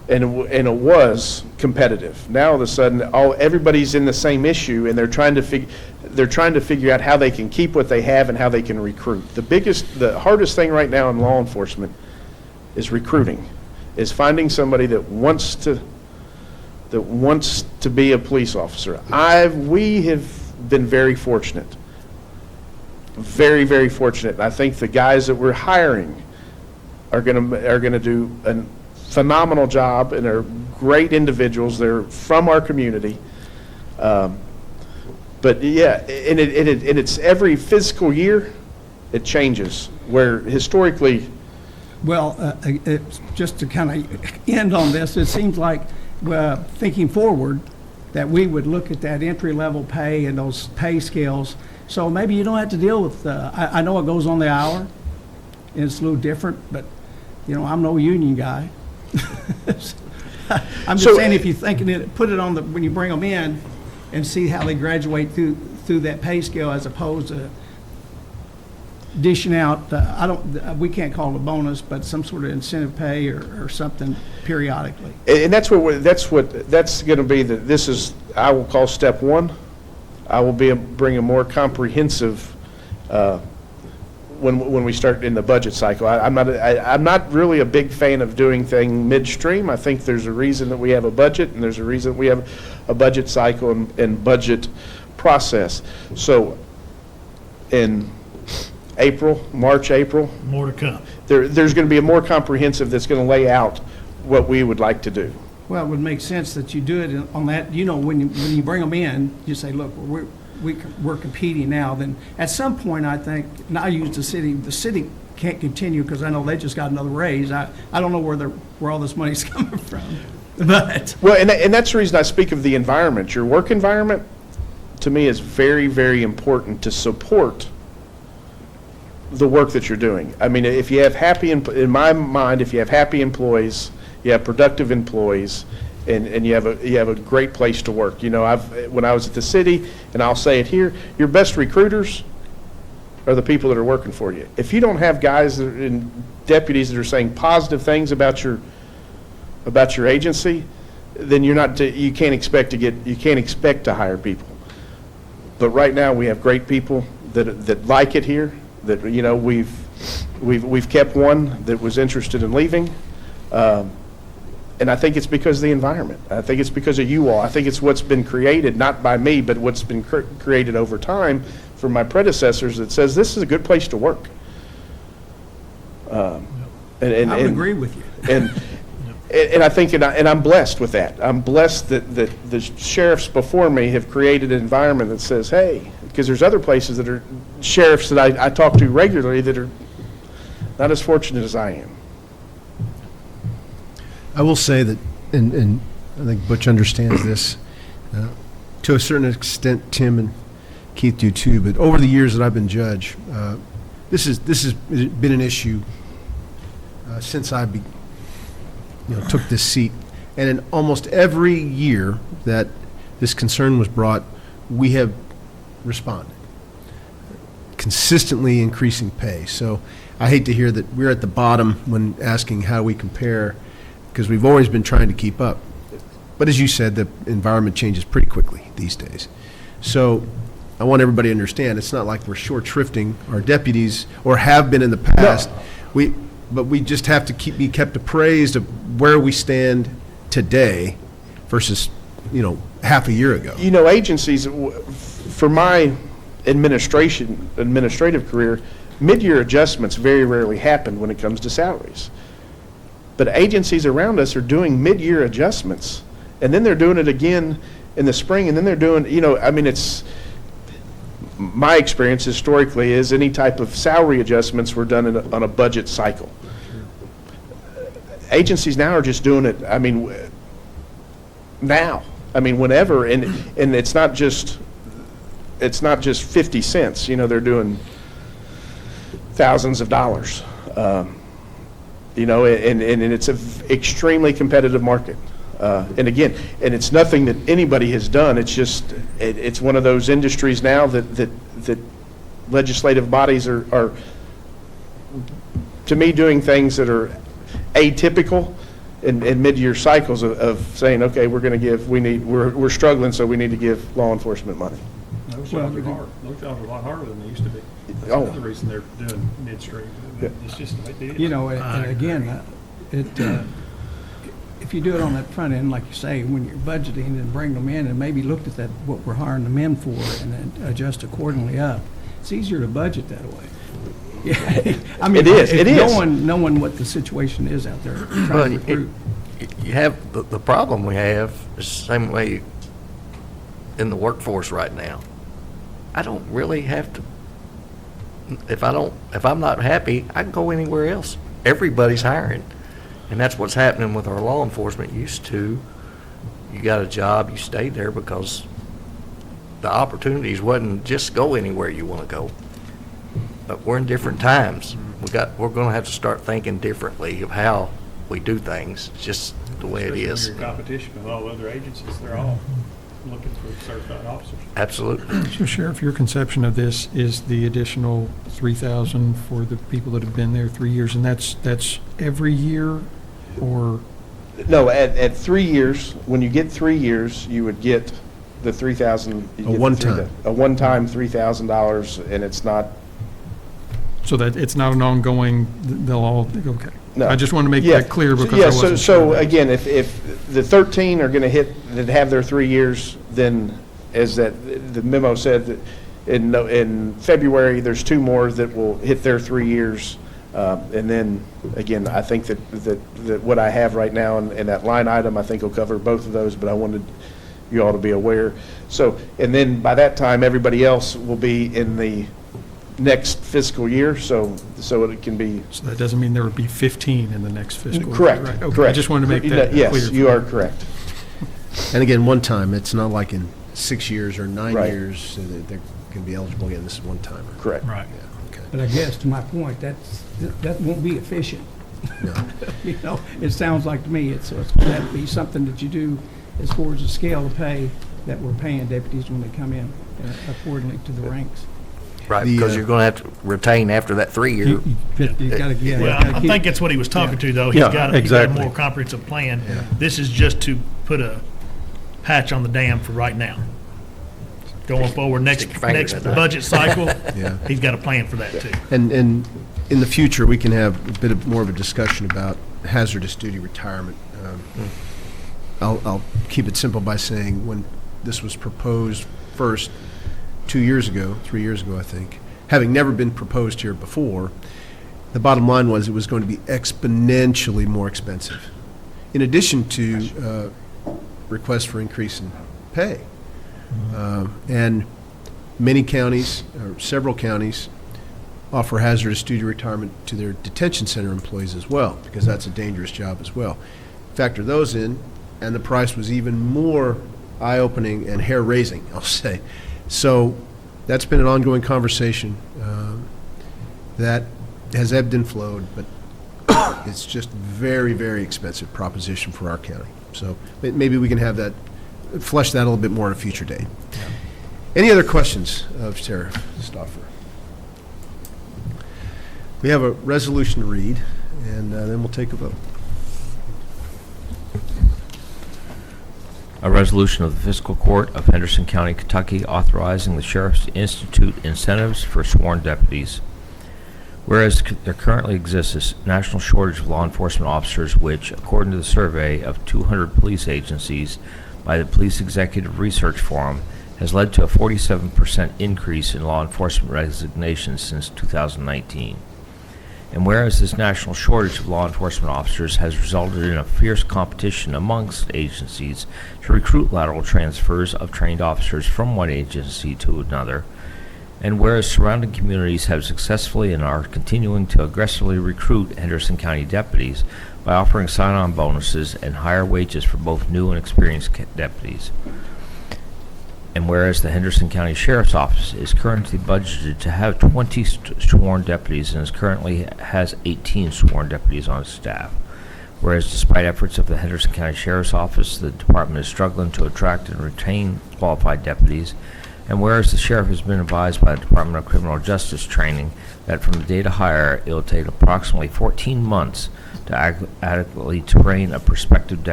and it was competitive. Now all of a sudden, everybody's in the same issue, and they're trying to figure out how they can keep what they have and how they can recruit. The hardest thing right now in law enforcement is recruiting, is finding somebody that wants to be a police officer. We have been very fortunate. Very, very fortunate. And I think the guys that we're hiring are going to do a phenomenal job, and they're great individuals. They're from our community. But yeah, and it's every fiscal year it changes, where historically. Well, just to kind of end on this, it seems like thinking forward, that we would look at that entry-level pay and those pay scales. So maybe you don't have to deal with, I know it goes on the hour, and it's a little different, but, I'm no union guy. I'm just saying, if you're thinking it, put it on when you bring them in and see how they graduate through that pay scale, as opposed to dishing out, we can't call it a bonus, but some sort of incentive pay or something periodically. And that's going to be I will call step one. I will bring a more comprehensive, when we start in the budget cycle. I'm not really a big fan of doing things midstream. I think there's a reason that we have a budget, and there's a reason we have a budget cycle and budget process. So in March, April. More to come. There's going to be a more comprehensive that's going to lay out what we would like to do. Well, it would make sense that you do it on that, when you bring them in, you say, look, we're competing now. Then at some point, I think, and I use the city can't continue because I know they just got another raise. I don't know where all this money's coming from. But well, and that's the reason I speak of the environment. Your work environment, to me, is very, very important to support the work that you're doing. I mean, if you have in my mind, if you have happy employees, you have productive employees, and you have a great place to work. When I was at the city, and I'll say it here, your best recruiters are the people that are working for you. If you don't have guys and deputies that are saying positive things about your agency, then you can't expect to hire people. But right now we have great people that like it here. That we've kept one that was interested in leaving, and I think it's because of the environment. I think it's because of you all. I think it's what's been created, not by me, but what's been created over time from my predecessors that says this is a good place to work. I would agree with you. And I think, and I'm blessed with that. I'm blessed that the sheriffs before me have created an environment that says, hey, because there's other places that are sheriffs that I talk to regularly that are not as fortunate as I am. I will say that, and I think Butch understands this, to a certain extent, Tim and Keith do too, but over the years that I've been judge, this has been an issue since I took this seat. And in almost every year that this concern was brought, we have responded, consistently increasing pay. So I hate to hear that we're at the bottom when asking how we compare, because we've always been trying to keep up. But as you said, the environment changes pretty quickly these days. So I want everybody to understand, it's not like we're short shrifting our deputies or have been in the past. No. But we just have to be kept appraised of where we stand today versus, half a year ago. Agencies, for my administrative career, mid-year adjustments very rarely happen when it comes to salaries. But agencies around us are doing mid-year adjustments, and then they're doing it again in the spring, and then they're doing, it's, my experience historically is any type of salary adjustments were done on a budget cycle. Agencies now are just doing it, now. Whenever, and it's not just 50 cents, they're doing thousands of dollars. And it's an extremely competitive market. And again, and it's nothing that anybody has done. It's just, it's one of those industries now that legislative bodies are, to me, doing things that are atypical in mid-year cycles of saying, okay, we're struggling, so we need to give law enforcement money. Those jobs are hard. Those jobs are a lot harder than they used to be. That's Oh. another reason they're doing midstream. Yeah. It's just the way it is. And again, if you do it on that front end, like you say, when you're budgeting and bring them in and maybe look at that, what we're hiring them in for, and then adjust accordingly up, it's easier to budget that way. Yeah, It is. Knowing what the situation is out there, trying But to recruit. you have, the problem we have is the same way in the workforce right now. I don't really have to, if I'm not happy, I can go anywhere else. Everybody's hiring. And that's what's happening with our law enforcement. Used to, you got a job, you stayed there because the opportunities wasn't just go anywhere you want to go. But we're in different times. We're going to have to start thinking differently of how we do things. It's just the way it Especially when is. you're in competition with all other agencies, they're all looking for certified officers. Absolutely. So Sheriff, your conception of this is the additional 3,000 for the people that have been there 3 years, and that's every year, or? No, at 3 years, when you get 3 years, you would get the 3,000. A one-time. A one-time $3,000, and it's not. So that it's not an ongoing, they'll all, okay. No. I just want to make Yeah. that clear because I Yeah, wasn't so sure. again, if the 13 are going to that have their 3 years, then as the memo said, that in February, there's 2 more that will hit their 3 years. And then, again, I think that what I have right now in that line item, I think will cover both of those, but I wanted you all to be aware. So, and then by that time, everybody else will be in the next fiscal year, so it can be. So that doesn't mean there would be 15 in the next fiscal year? Correct, right? Okay. correct. I just wanted to make that clear. Yes, you are correct. And again, one time, it's not like in 6 years or 9 Right. years, so that they can be eligible again. This is one timer. Correct. Right. Yeah, okay. But I guess, to my point, that won't be efficient. No. It sounds like to me, it's going to have to be something that you do as far as the scale of pay that we're paying deputies when they come in accordingly to the ranks. Right, The, because you're going to have to retain after that 3 year. You gotta get. Well, I think that's what he was talking to, though. Yeah, He's got a exactly. more comprehensive plan. This is just to put a patch on the dam for right now. Going forward, next Stick your finger in that. budget cycle, Yeah. he's got a plan for that, too. And in the future, we can have a bit more of a discussion about hazardous duty retirement. I'll keep it simple by saying when this was proposed first 3 years ago, I think, having never been proposed here before, the bottom line was it was going to be exponentially more expensive. In addition to requests for increase in pay. And many counties, or several counties, offer hazardous duty retirement to their detention center employees as well, because that's a dangerous job as well. Factor those in, and the price was even more eye-opening and hair-raising, I'll say. So that's been an ongoing conversation that has ebbed and flowed, but it's just very, very expensive proposition for our county. So maybe we can have that, flesh that a little bit more at a future date. Any other questions of Sheriff Stauffer? We have a resolution to read, and then we'll take a vote. A resolution of the Fiscal Court of Henderson County, Kentucky, authorizing the sheriffs to institute incentives for sworn deputies. Whereas there currently exists a national shortage of law enforcement officers, which, according to the survey of 200 police agencies by the Police Executive Research Forum, has led to a 47% increase in law enforcement resignations since 2019. And whereas this national shortage of law enforcement officers has resulted in a fierce competition amongst agencies to recruit lateral transfers of trained officers from one agency to another, and whereas surrounding communities have successfully and are continuing to aggressively recruit Henderson County deputies by offering sign-on bonuses and higher wages for both new and experienced deputies. And whereas the Henderson County Sheriff's Office is currently budgeted to have 20 sworn deputies and currently has 18 sworn deputies on staff. Whereas despite efforts of the Henderson County Sheriff's Office, the department is struggling to attract and retain qualified deputies. And whereas the sheriff has been advised by the Department of Criminal Justice Training that from the date of hire, it will take approximately 14 months to adequately train a prospective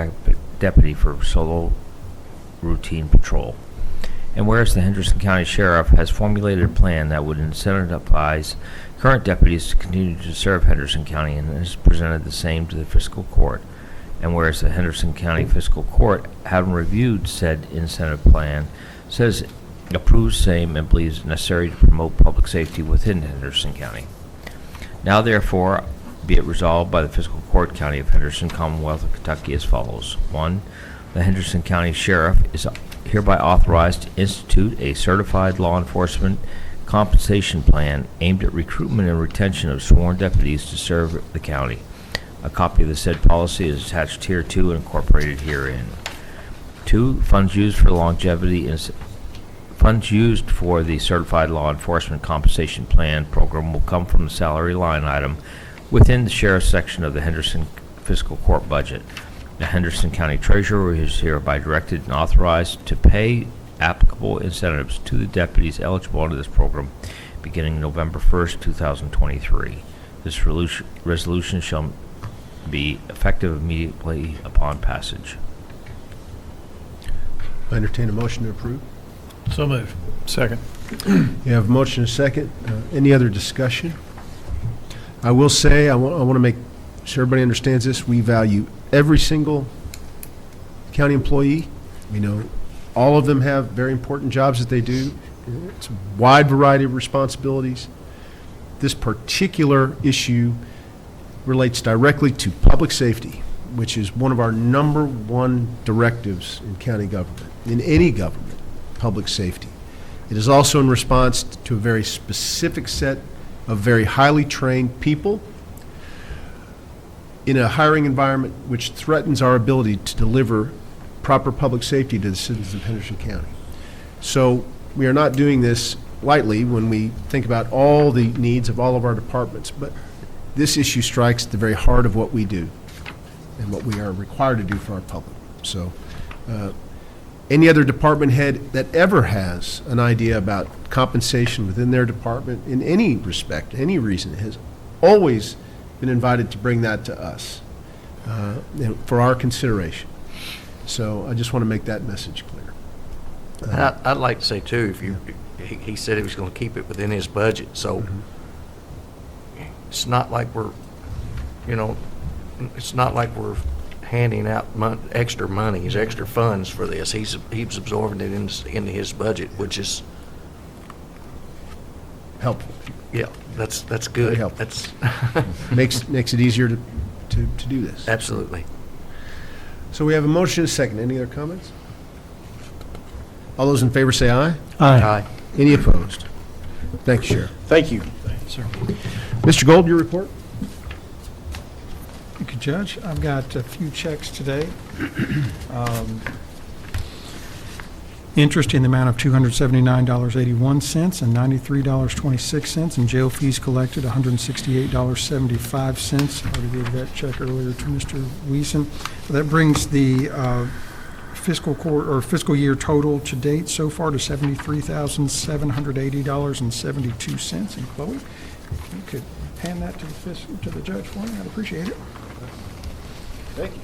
deputy for solo routine patrol. And whereas the Henderson County Sheriff has formulated a plan that would incentivize current deputies to continue to serve Henderson County and has presented the same to the Fiscal Court. And whereas the Henderson County Fiscal Court, having reviewed said incentive plan, says approves same and believes it necessary to promote public safety within Henderson County. Now therefore, be it resolved by the Fiscal Court, County of Henderson, Commonwealth of Kentucky as follows. 1. The Henderson County Sheriff is hereby authorized to institute a certified law enforcement compensation plan aimed at recruitment and retention of sworn deputies to serve the county. A copy of the said policy is attached hereto and incorporated herein. 2. Funds used for the certified law enforcement compensation plan program will come from the salary line item within the sheriff's section of the Henderson Fiscal Court budget. The Henderson County Treasurer is hereby directed and authorized to pay applicable incentives to the deputies eligible under this program beginning November 1st, 2023. This resolution shall be effective immediately upon passage. I entertain a motion to approve. So moved. Second. You have a motion and a second. Any other discussion? I will say, I want to make sure everybody understands this. We value every single county employee. We know all of them have very important jobs that they do. It's a wide variety of responsibilities. This particular issue relates directly to public safety, which is one of our number one directives in county government, in any government, public safety. It is also in response to a very specific set of very highly trained people in a hiring environment which threatens our ability to deliver proper public safety to the citizens of Henderson County. So we are not doing this lightly when we think about all the needs of all of our departments, but this issue strikes at the very heart of what we do and what we are required to do for our public. So any other department head that ever has an idea about compensation within their department in any respect, any reason, has always been invited to bring that to us for our consideration. So I just want to make that message clear. And I'd like to say too, he said he was going to keep it within his budget, so it's not like we're, it's not like we're handing out extra monies, extra funds for this. He's absorbing it into his budget, which is Helpful. yeah, that's good. Very helpful. That's Makes it easier to do this. absolutely. So we have a motion and a second. Any other comments? All those in favor say aye. Aye. Any opposed? Thank you, Sheriff. Thank you. Mr. Gold, your report? Thank you, Judge. I've got a few checks today. Interest in the amount of $279.81 and $93.26, and jail fees collected, $168.75. I already gave that check earlier to Mr. Wiesen. That brings the fiscal year total to date so far to $73,780.72. And Chloe, if you could hand that to the judge for me, I'd appreciate it. Thank you.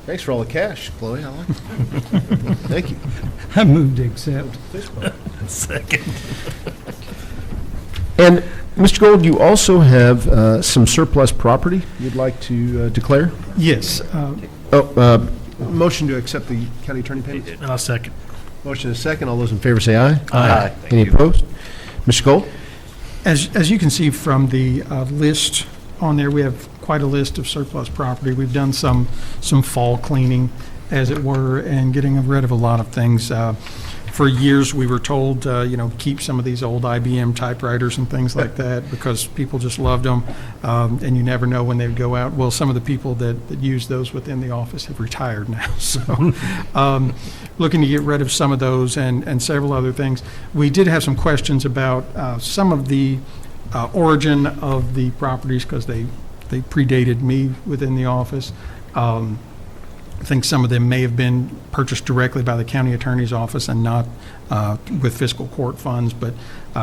Thanks for all the cash, Chloe. I like it. Thank you. I move to accept. Second. And, Mr. Gold, you also have some surplus property you'd like to declare? Yes. Motion to accept the county attorney payments? I'll second. Motion is second. All those in favor say aye. Aye. Any opposed? Mr. Gold? As you can see from the list on there, we have quite a list of surplus property. We've done some fall cleaning, as it were, and getting rid of a lot of things. For years, we were told, keep some of these old IBM typewriters and things like that because people just loved them, and you never know when they'd go out. Well, some of the people that use those within the office have retired now, so looking to get rid of some of those and several other things. We did have some questions about some of the origin of the properties because they predated me within the office. I think some of them may have been purchased directly by the county attorney's office and not with fiscal court funds, but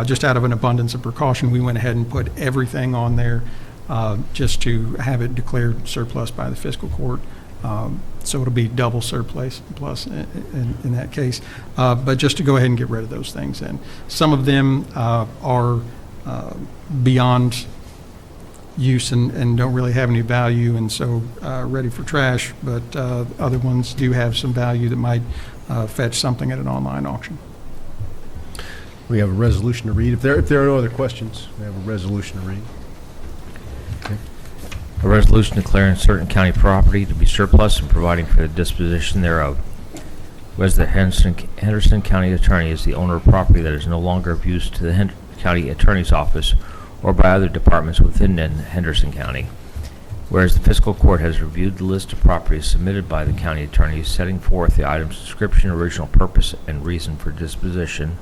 just out of an abundance of precaution, we went ahead and put everything on there just to have it declared surplus by the fiscal court. So it'll be double surplus plus in that case. But just to go ahead and get rid of those things. And some of them are beyond use and don't really have any value, and so ready for trash, but other ones do have some value that might fetch something at an online auction. We have a resolution to read. If there are no other questions, we have a resolution to read. Okay. A resolution declaring certain county property to be surplus and providing for the disposition thereof. Whereas the Henderson County Attorney is the owner of property that is no longer of use to the County Attorney's Office or by other departments within Henderson County. Whereas the fiscal court has reviewed the list of properties submitted by the county attorney setting forth the item's description, original purpose, and reason for disposition.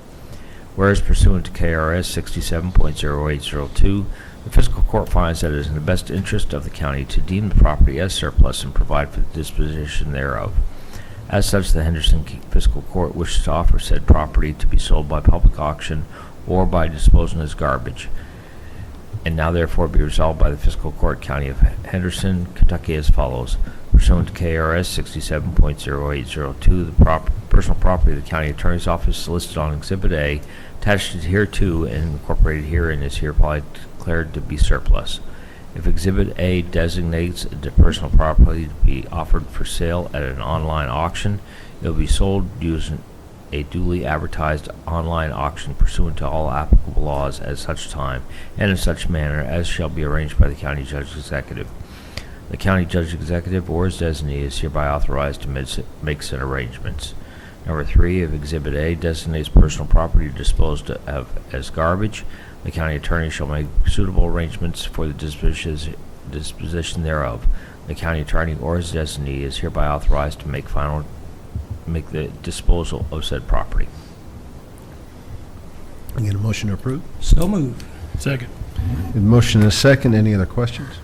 Whereas pursuant to KRS 67.0802, the fiscal court finds that it is in the best interest of the county to deem the property as surplus and provide for the disposition thereof. As such, the Henderson Fiscal Court wishes to offer said property to be sold by public auction or by disposal as garbage. And now therefore be resolved by the Fiscal Court, County of Henderson, Kentucky as follows. Pursuant to KRS 67.0802, the personal property of the County Attorney's Office listed on Exhibit A, attached hereto and incorporated herein, is hereby declared to be surplus. If Exhibit A designates the personal property to be offered for sale at an online auction, it will be sold using a duly advertised online auction pursuant to all applicable laws at such time and in such manner as shall be arranged by the County Judge Executive. The County Judge Executive or his designee is hereby authorized to make said arrangements. Number 3, if Exhibit A designates personal property disposed of as garbage, the County Attorney shall make suitable arrangements for the disposition thereof. The County Attorney or his designee is hereby authorized to make the disposal of said property. I get a motion to approve? So moved. Second. We have a motion and a second. Any other questions?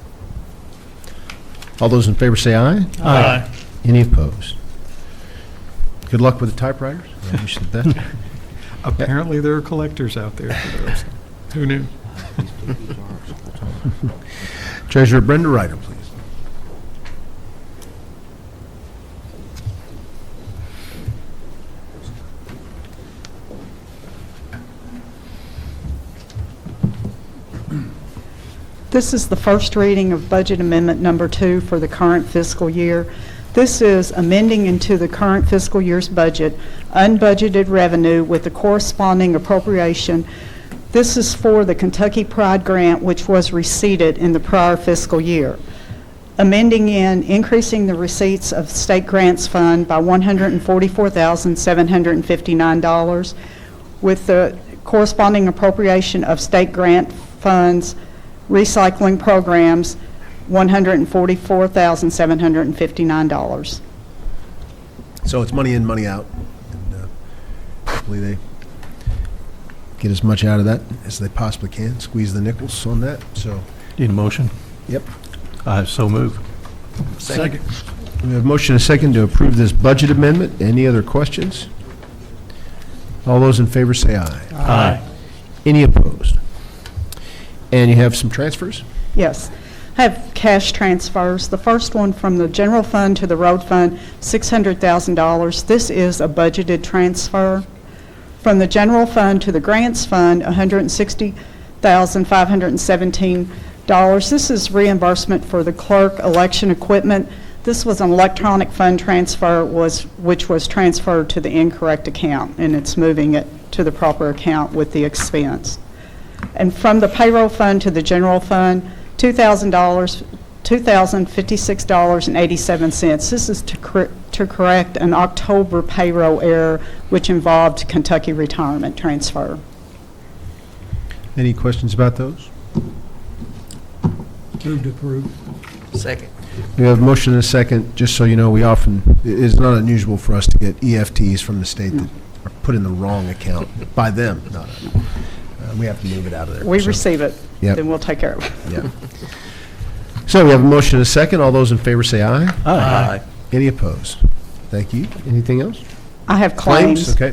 All those in favor say aye. Aye. Any opposed? Good luck with the typewriters. Yeah, you said that. Apparently, there are collectors out there for those. Who knew? Treasurer Brenda Ryder, please. This is the first reading of Budget Amendment Number 2 for the current fiscal year. This is amending into the current fiscal year's budget unbudgeted revenue with the corresponding appropriation. This is for the Kentucky Pride Grant, which was receipted in the prior fiscal year. Amending in, increasing the receipts of State Grants Fund by $144,759 with the corresponding appropriation of State Grant Funds recycling programs, $144,759. So it's money in, money out. And hopefully they get as much out of that as they possibly can, squeeze the nickels on that. So, Need a motion? yep. So move. Second. We have a motion and a second to approve this budget amendment. Any other questions? All those in favor say aye. Aye. Any opposed? And you have some transfers? Yes. I have cash transfers. The first one from the general fund to the road fund, $600,000. This is a budgeted transfer. From the general fund to the grants fund, $160,517. This is reimbursement for the clerk election equipment This was an electronic fund transfer which was transferred to the incorrect account, and it's moving it to the proper account with the expense. And from the payroll fund to the general fund, $2,056.87. This is to correct an October payroll error which involved Kentucky retirement transfer. Any questions about those? Move to approve. Second. We have a motion and a second. Just so you know, it's not unusual for us to get EFTs from the state that are put in the wrong account by them, not us. We have to move it out of there. We So, receive it, Yep. then we'll take care of it. Yeah. So we have a motion and a second. All those in favor say aye. Aye. Any opposed? Thank you. Anything else? I have claims. Okay.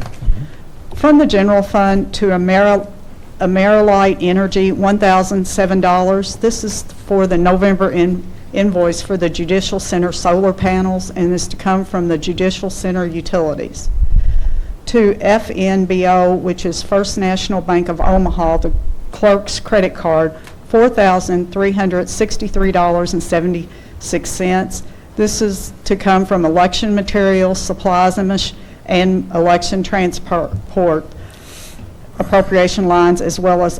From the general fund to Amerilight Energy, $1,007. This is for the November invoice for the Judicial Center solar panels, and is to come from the Judicial Center utilities. To FNBO, which is First National Bank of Omaha, the clerk's credit card, $4,363.76. This is to come from election materials, supplies, and election transport appropriation lines, as well as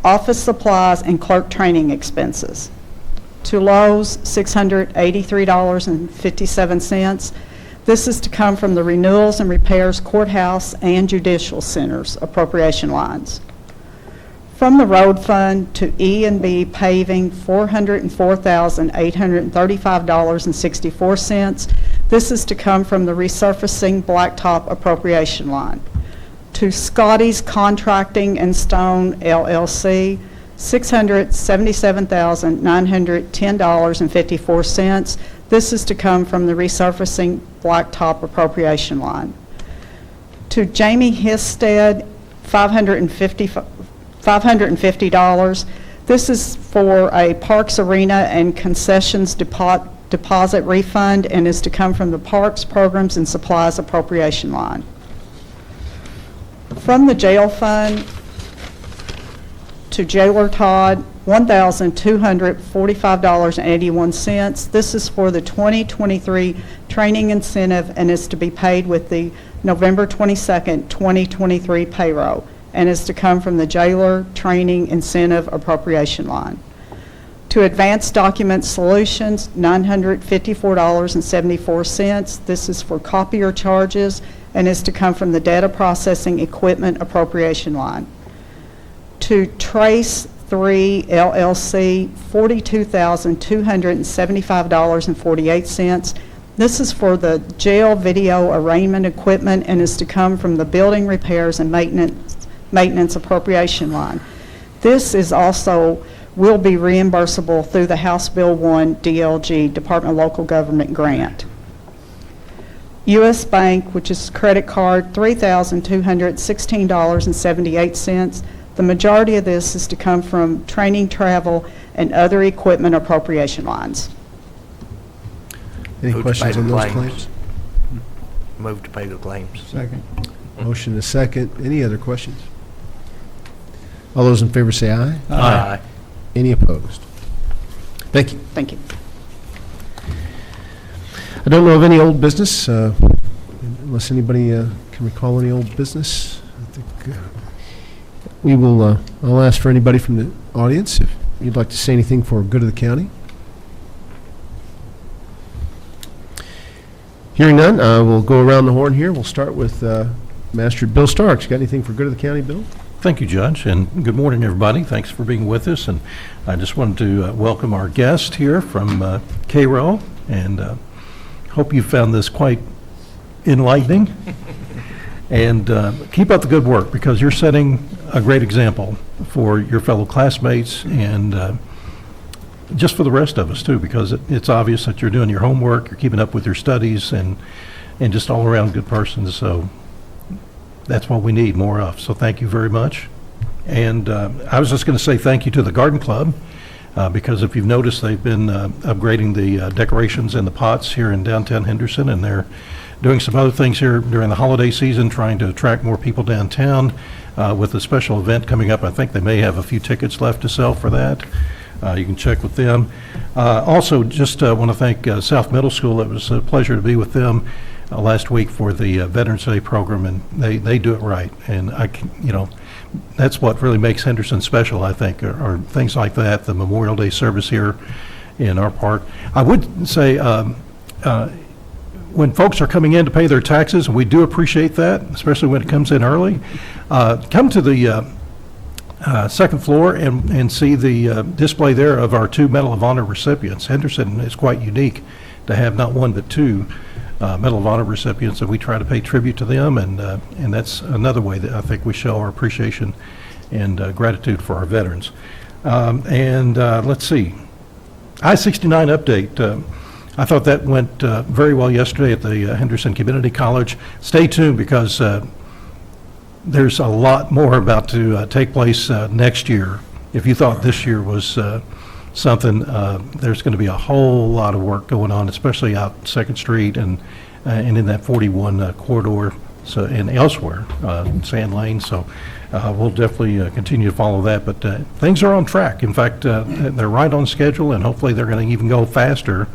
office supplies and clerk training expenses. To Lowe's, $683.57. This is to come from the renewals and repairs courthouse and judicial centers appropriation lines. From the road fund to E&B paving, $404,835.64. This is to come from the resurfacing blacktop appropriation line. To Scotty's Contracting and Stone LLC, $677,910.54. This is to come from the resurfacing blacktop appropriation line. To Jamie Histed, $550. This is for a Parks Arena and Concessions deposit refund, and is to come from the Parks Programs and Supplies appropriation line. From the jail fund to Jailer Todd, $1,245.81. This is for the 2023 training incentive, and is to be paid with the November 22nd, 2023 payroll, and is to come from the jailer training incentive appropriation line. To Advanced Document Solutions, $954.74. This is for copier charges, and is to come from the data processing equipment appropriation line. To Trace 3 LLC, $42,275.48. This is for the jail video arraignment equipment, and is to come from the building repairs and maintenance appropriation line. This is also will be reimbursable through the House Bill 1 DLG, Department of Local Government grant. U.S. Bank, which is credit card, $3,216.78. The majority of this is to come from training, travel, and other equipment appropriation lines. Any Move to questions pay on the those claims. claims? Move to pay the claims. Second. Motion and a second. Any other questions? All those in favor say aye. Aye. Any opposed? Thank you. Thank you. I don't know of any old business, unless anybody can recall any old business. I think we will, I'll ask for anybody from the audience if you'd like to say anything for good of the county. Hearing none, we'll go around the horn here. We'll start with Master Bill Starks. Got anything for good of the county, Bill? Thank you, Judge, and good morning, everybody. Thanks for being with us, and I just wanted to welcome our guest here from Cairo, and hope you found this quite enlightening. And keep up the good work, because you're setting a great example for your fellow classmates, and just for the rest of us, too, because it's obvious that you're doing your homework, you're keeping up with your studies, and just all around good person. So that's what we need more of. So thank you very much. And I was just going to say thank you to the Garden Club, because if you've noticed, they've been upgrading the decorations and the pots here in downtown Henderson, and they're doing some other things here during the holiday season, trying to attract more people downtown with a special event coming up. I think they may have a few tickets left to sell for that. You can check with them. Also, just want to thank South Middle School. It was a pleasure to be with them last week for the Veterans Day program, and they do it right. And that's what really makes Henderson special, I think, are things like that, the Memorial Day service here in our park. I would say when folks are coming in to pay their taxes, and we do appreciate that, especially when it comes in early, come to the second floor and see the display there of our 2 Medal of Honor recipients. Henderson is quite unique to have not 1 but 2 Medal of Honor recipients, and we try to pay tribute to them, and that's another way that I think we show our appreciation and gratitude for our veterans. Let's see, I-69 update. I thought that went very well yesterday at the Henderson Community College. Stay tuned, because there's a lot more about to take place next year. If you thought this year was something, there's going to be a whole lot of work going on, especially out 2nd Street and in that 41 corridor, so and elsewhere, Sand Lane. So we'll definitely continue to follow that. But things are on track. In fact, they're right on schedule, and hopefully they're going to even go faster,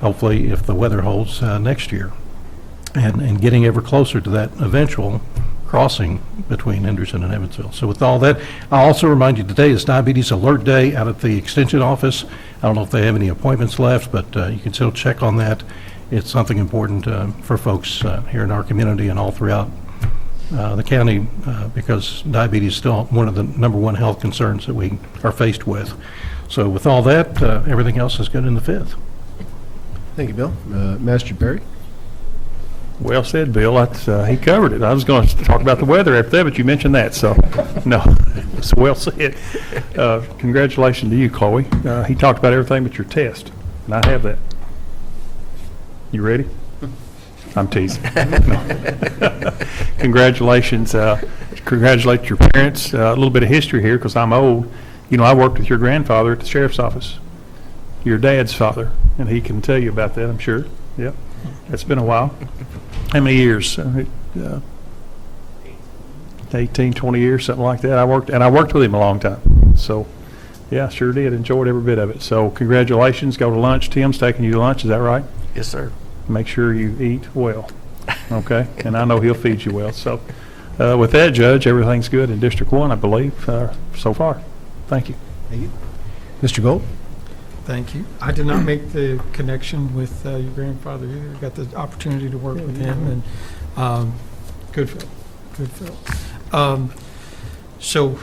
hopefully, if the weather holds next year, and getting ever closer to that eventual crossing between Henderson and Evansville. So with all that, I'll also remind you, today is Diabetes Alert Day out at the Extension office. I don't know if they have any appointments left, but you can still check on that. It's something important for folks here in our community and all throughout the county, because diabetes is still one of the #1 health concerns that we are faced with. So with all that, everything else is good in the 5th. Thank you, Bill. Master Perry? Well said, Bill. That's, he covered it. I was going to talk about the weather after that, but you mentioned that, so no, it's well said. Congratulations to you, Chloe. He talked about everything but your test, and I have that. You ready? I'm teasing. No. Congratulations. Congratulate your parents. A little bit of history here, because I'm old. You know, I worked with your grandfather at the sheriff's office, your dad's father, and he can tell you about that, I'm sure. Yep. It's been a while. How many years? 18, 20 years, something like that. I worked with him a long time. So, yeah, sure did. Enjoyed every bit of it. So, congratulations. Go to lunch. Tim's taking you to lunch. Is that right? Yes, sir. Make sure you eat well. Okay? And I know he'll feed you well. So, with that, Judge, everything's good in District 1, I believe, so far. Thank you. Thank you. Mr. Gold? Thank you. I did not make the connection with your grandfather either. Got the opportunity to work with him, and good Phil. So,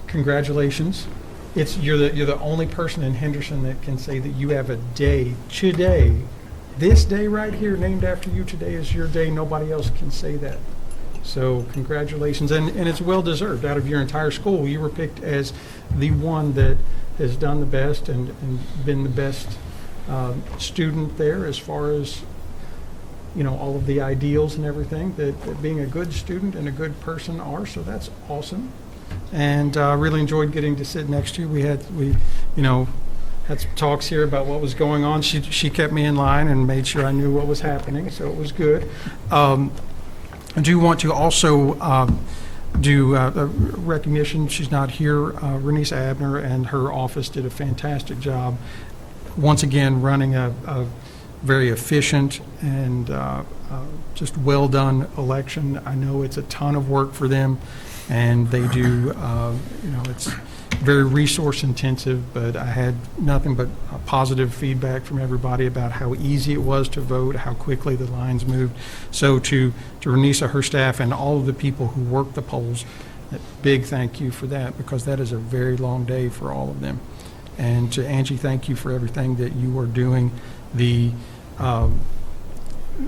congratulations. You're the only person in Henderson that can say that you have a day today. This day right here, named after you. Today is your day. Nobody else can say that. So congratulations, and it's well deserved. Out of your entire school, you were picked as the one that has done the best and been the best student there, as far as, you know, all of the ideals and everything that being a good student and a good person are. So that's awesome, and I really enjoyed getting to sit next to you. We had some talks here about what was going on. She kept me in line and made sure I knew what was happening, so it was good. I do want to also do a recognition. She's not here. Renise Abner and her office did a fantastic job, once again, running a very efficient and just well-done election. I know it's a ton of work for them, and they do, it's very resource intensive, but I had nothing but positive feedback from everybody about how easy it was to vote, how quickly the lines moved. So to Renisa, her staff, and all of the people who work the polls, a big thank you for that, because that is a very long day for all of them. And to Angie, thank you for everything that you are doing.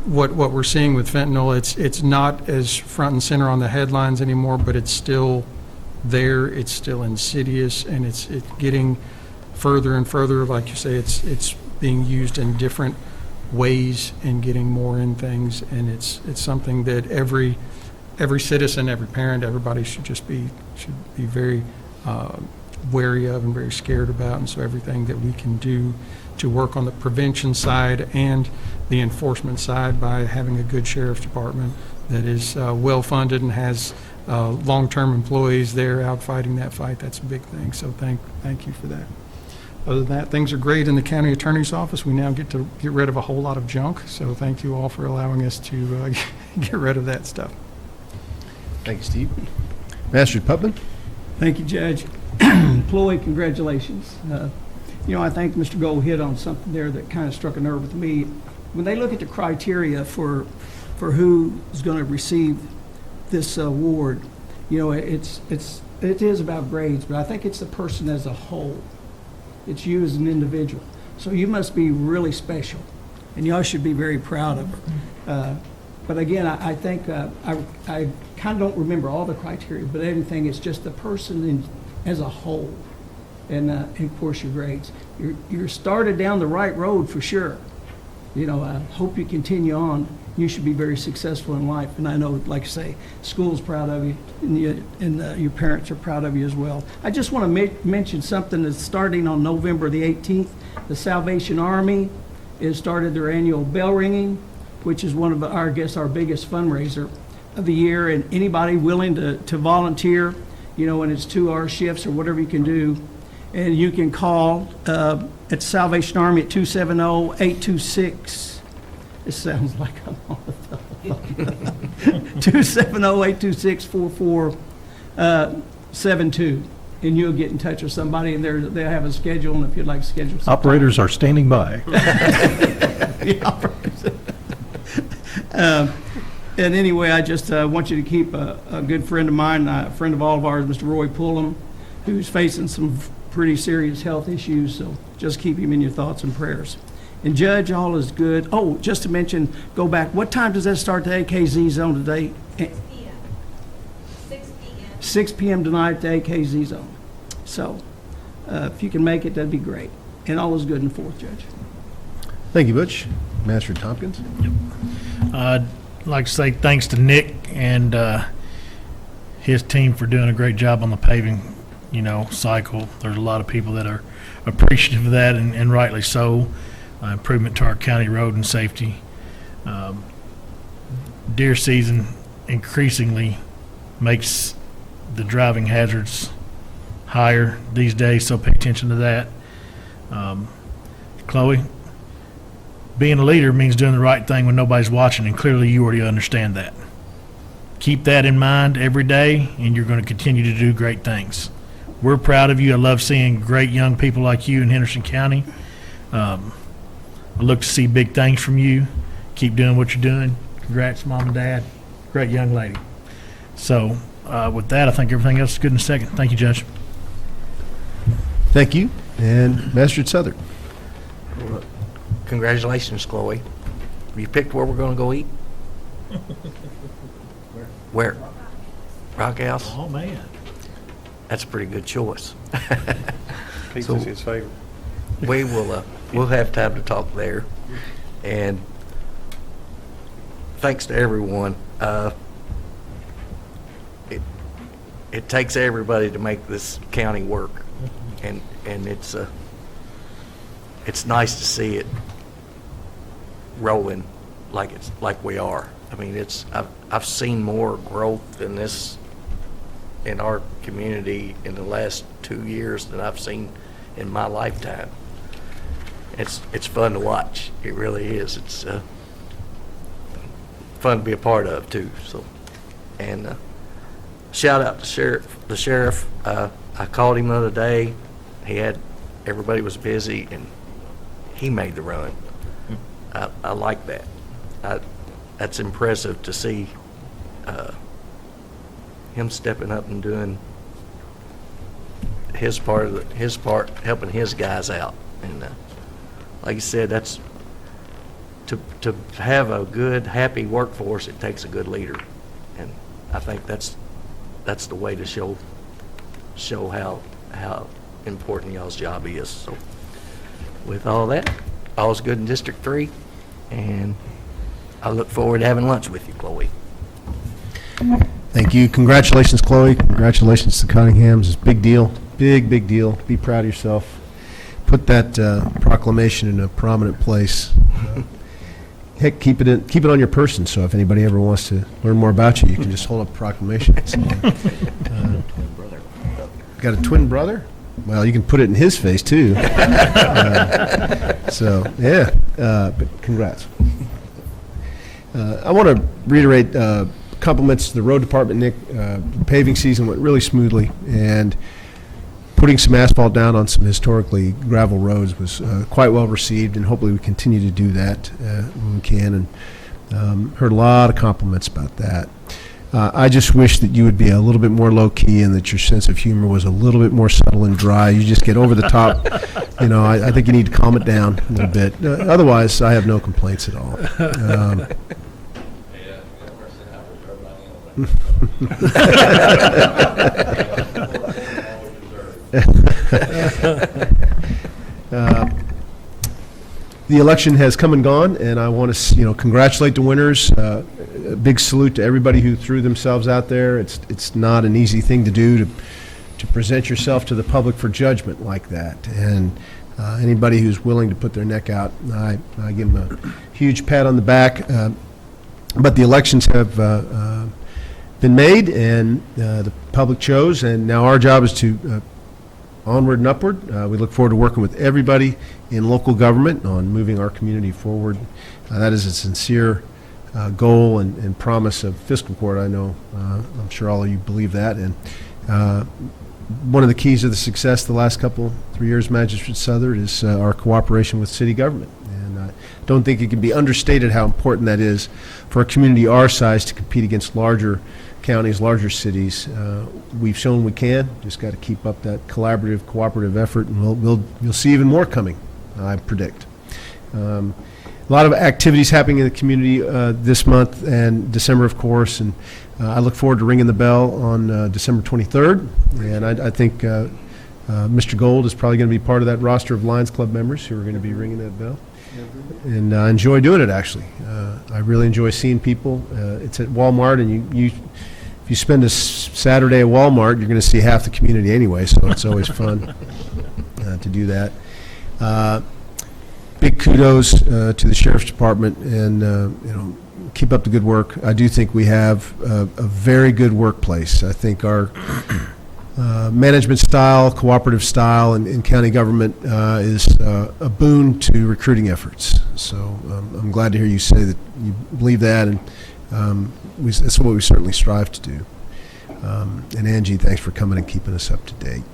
What we're seeing with fentanyl, it's not as front and center on the headlines anymore, but it's still there. It's still insidious, and it's getting further and further. Like you say, it's being used in different ways and getting more in things, and it's something that every citizen, every parent, everybody should be very wary of and very scared about. And so everything that we can do to work on the prevention side and the enforcement side, by having a good sheriff's department that is well funded and has long-term employees there out fighting that fight, that's a big thing. So thank you for that. Other than that, things are great in the county attorney's office. We now get to get rid of a whole lot of junk, so thank you all for allowing us to get rid of that stuff. Thank you, Steve. Master Putman? Thank you, Judge. Chloe, congratulations. I think Mr. Gold hit on something there that kind of struck a nerve with me. When they look at the criteria for who is going to receive this award, it is about grades, but I think it's the person as a whole. It's you as an individual. So you must be really special, and y'all should be very proud of her. But again, I think I kind of don't remember all the criteria, but everything is just the person as a whole, and of course your grades. You're started down the right road for sure. I hope you continue on. You should be very successful in life, and I know, like I say, school's proud of you, and your parents are proud of you as well. I just want to mention something that's starting on November the 18th. The Salvation Army has started their annual bell ringing, which is one of our biggest fundraiser of the year, and anybody willing to volunteer, when it's 2-hour shifts or whatever you can do, and you can call at Salvation Army at 270-826. It sounds like I'm on the telephone. 270-826-4472, and you'll get in touch with somebody, and they'll have a schedule, and if you'd like to schedule something. Operators are standing by. The operators. And anyway, I just want you to keep a good friend of mine, a friend of all of ours, Mr. Roy Pullum, who's facing some pretty serious health issues, so just keep him in your thoughts and prayers. And Judge, all is good. Oh, just to mention, go back, what time does that start the AKZ zone today? 6 p.m. 6 p.m. 6 p.m. tonight at the AKZ zone. So if you can make it, that'd be great. And all is good in the fourth, Judge. Thank you, Butch. Master Tompkins? I'd like to say thanks to Nick and his team for doing a great job on the paving, cycle. There's a lot of people that are appreciative of that, and rightly so. Improvement to our county road and safety. Deer season increasingly makes the driving hazards higher these days, so pay attention to that. Chloe, being a leader means doing the right thing when nobody's watching, and clearly you already understand that. Keep that in mind every day, and you're going to continue to do great things. We're proud of you. I love seeing great young people like you in Henderson County. I look to see big things from you. Keep doing what you're doing. Congrats, Mom and Dad. Great young lady. So with that, I think everything else is good in a second. Thank you, Judge. Thank you. And Master Southern? Congratulations, Chloe. You picked where we're going to go eat? Where? Rock House? Oh, man. That's a pretty good choice. Pizza's his favorite. We will, we'll have time to talk there. And thanks to everyone. It takes everybody to make this county work. And it's nice to see it rolling like we are. I mean, I've seen more growth in this, in our community in the last 2 years than I've seen in my lifetime. It's fun to watch. It really is. It's fun to be a part of too. So, and shout out to the sheriff. I called him the other day. Everybody was busy, and he made the run. I like that. That's impressive to see him stepping up and doing his part, helping his guys out. And like you said, that's to have a good, happy workforce. It takes a good leader, and I think that's the way to show how important y'all's job is. So with all that, all's good in District 3, and I look forward to having lunch with you, Chloe. Thank you. Congratulations, Chloe. Congratulations to Cunninghams. It's a big deal. Big deal. Be proud of yourself. Put that proclamation in a prominent place. Heck, keep it on your person, so if anybody ever wants to learn more about you, you can just hold up a proclamation. So, got a twin brother? Well, you can put it in his face, too. So, yeah, but congrats. I want to reiterate compliments to the road department, Nick. Paving season went really smoothly, and putting some asphalt down on some historically gravel roads was quite well received, and hopefully we continue to do that when we can, and heard a lot of compliments about that. I just wish that you would be a little bit more low-key and that your sense of humor was a little bit more subtle and dry. You just get over the top. I think you need to calm it down a little bit. Otherwise, I have no complaints at all. The election has come and gone, and I want to, congratulate the winners. A big salute to everybody who threw themselves out there. It's not an easy thing to do to present yourself to the public for judgment like that. And anybody who's willing to put their neck out, I give them a huge pat on the back. But the elections have been made, and the public chose, and now our job is to onward and upward. We look forward to working with everybody in local government on moving our community forward. That is a sincere goal and promise of Fiscal Court. I know, I'm sure all of you believe that. And one of the keys of the success the last 3 years, Magistrate Southard, is our cooperation with city government. And I don't think it can be understated how important that is for a community our size to compete against larger counties, larger cities. We've shown we can. Just got to keep up that collaborative, cooperative effort, and you'll see even more coming, I predict. A lot of activities happening in the community this month and December, of course, and I look forward to ringing the bell on December 23rd, and I think Mr. Gold is probably going to be part of that roster of Lions Club members who are going to be ringing that bell. And I enjoy doing it, actually. I really enjoy seeing people. It's at Walmart, and if you spend a Saturday at Walmart, you're going to see half the community anyway, so it's always fun to do that. Big kudos to the Sheriff's Department, and keep up the good work. I do think we have a very good workplace. I think our management style, cooperative style in county government is a boon to recruiting efforts. So I'm glad to hear you say that you believe that, and that's what we certainly strive to do. And Angie, thanks for coming and keeping us up to date.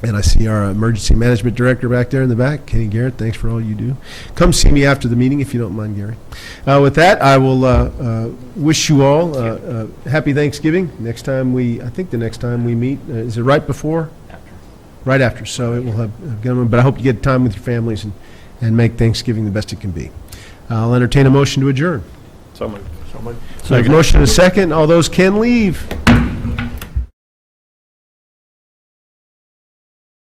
And I see our emergency management director back there in the back, Kenny Garrett. Thanks for all you do. Come see me after the meeting if you don't mind, Gary. With that, I will wish you all happy Thanksgiving. I think the next time we meet, is it right before? After. Right after. So it will have, but I hope you get time with your families and make Thanksgiving the best it can be. I'll entertain a motion to adjourn. So moved. So a motion and a second. All those can leave.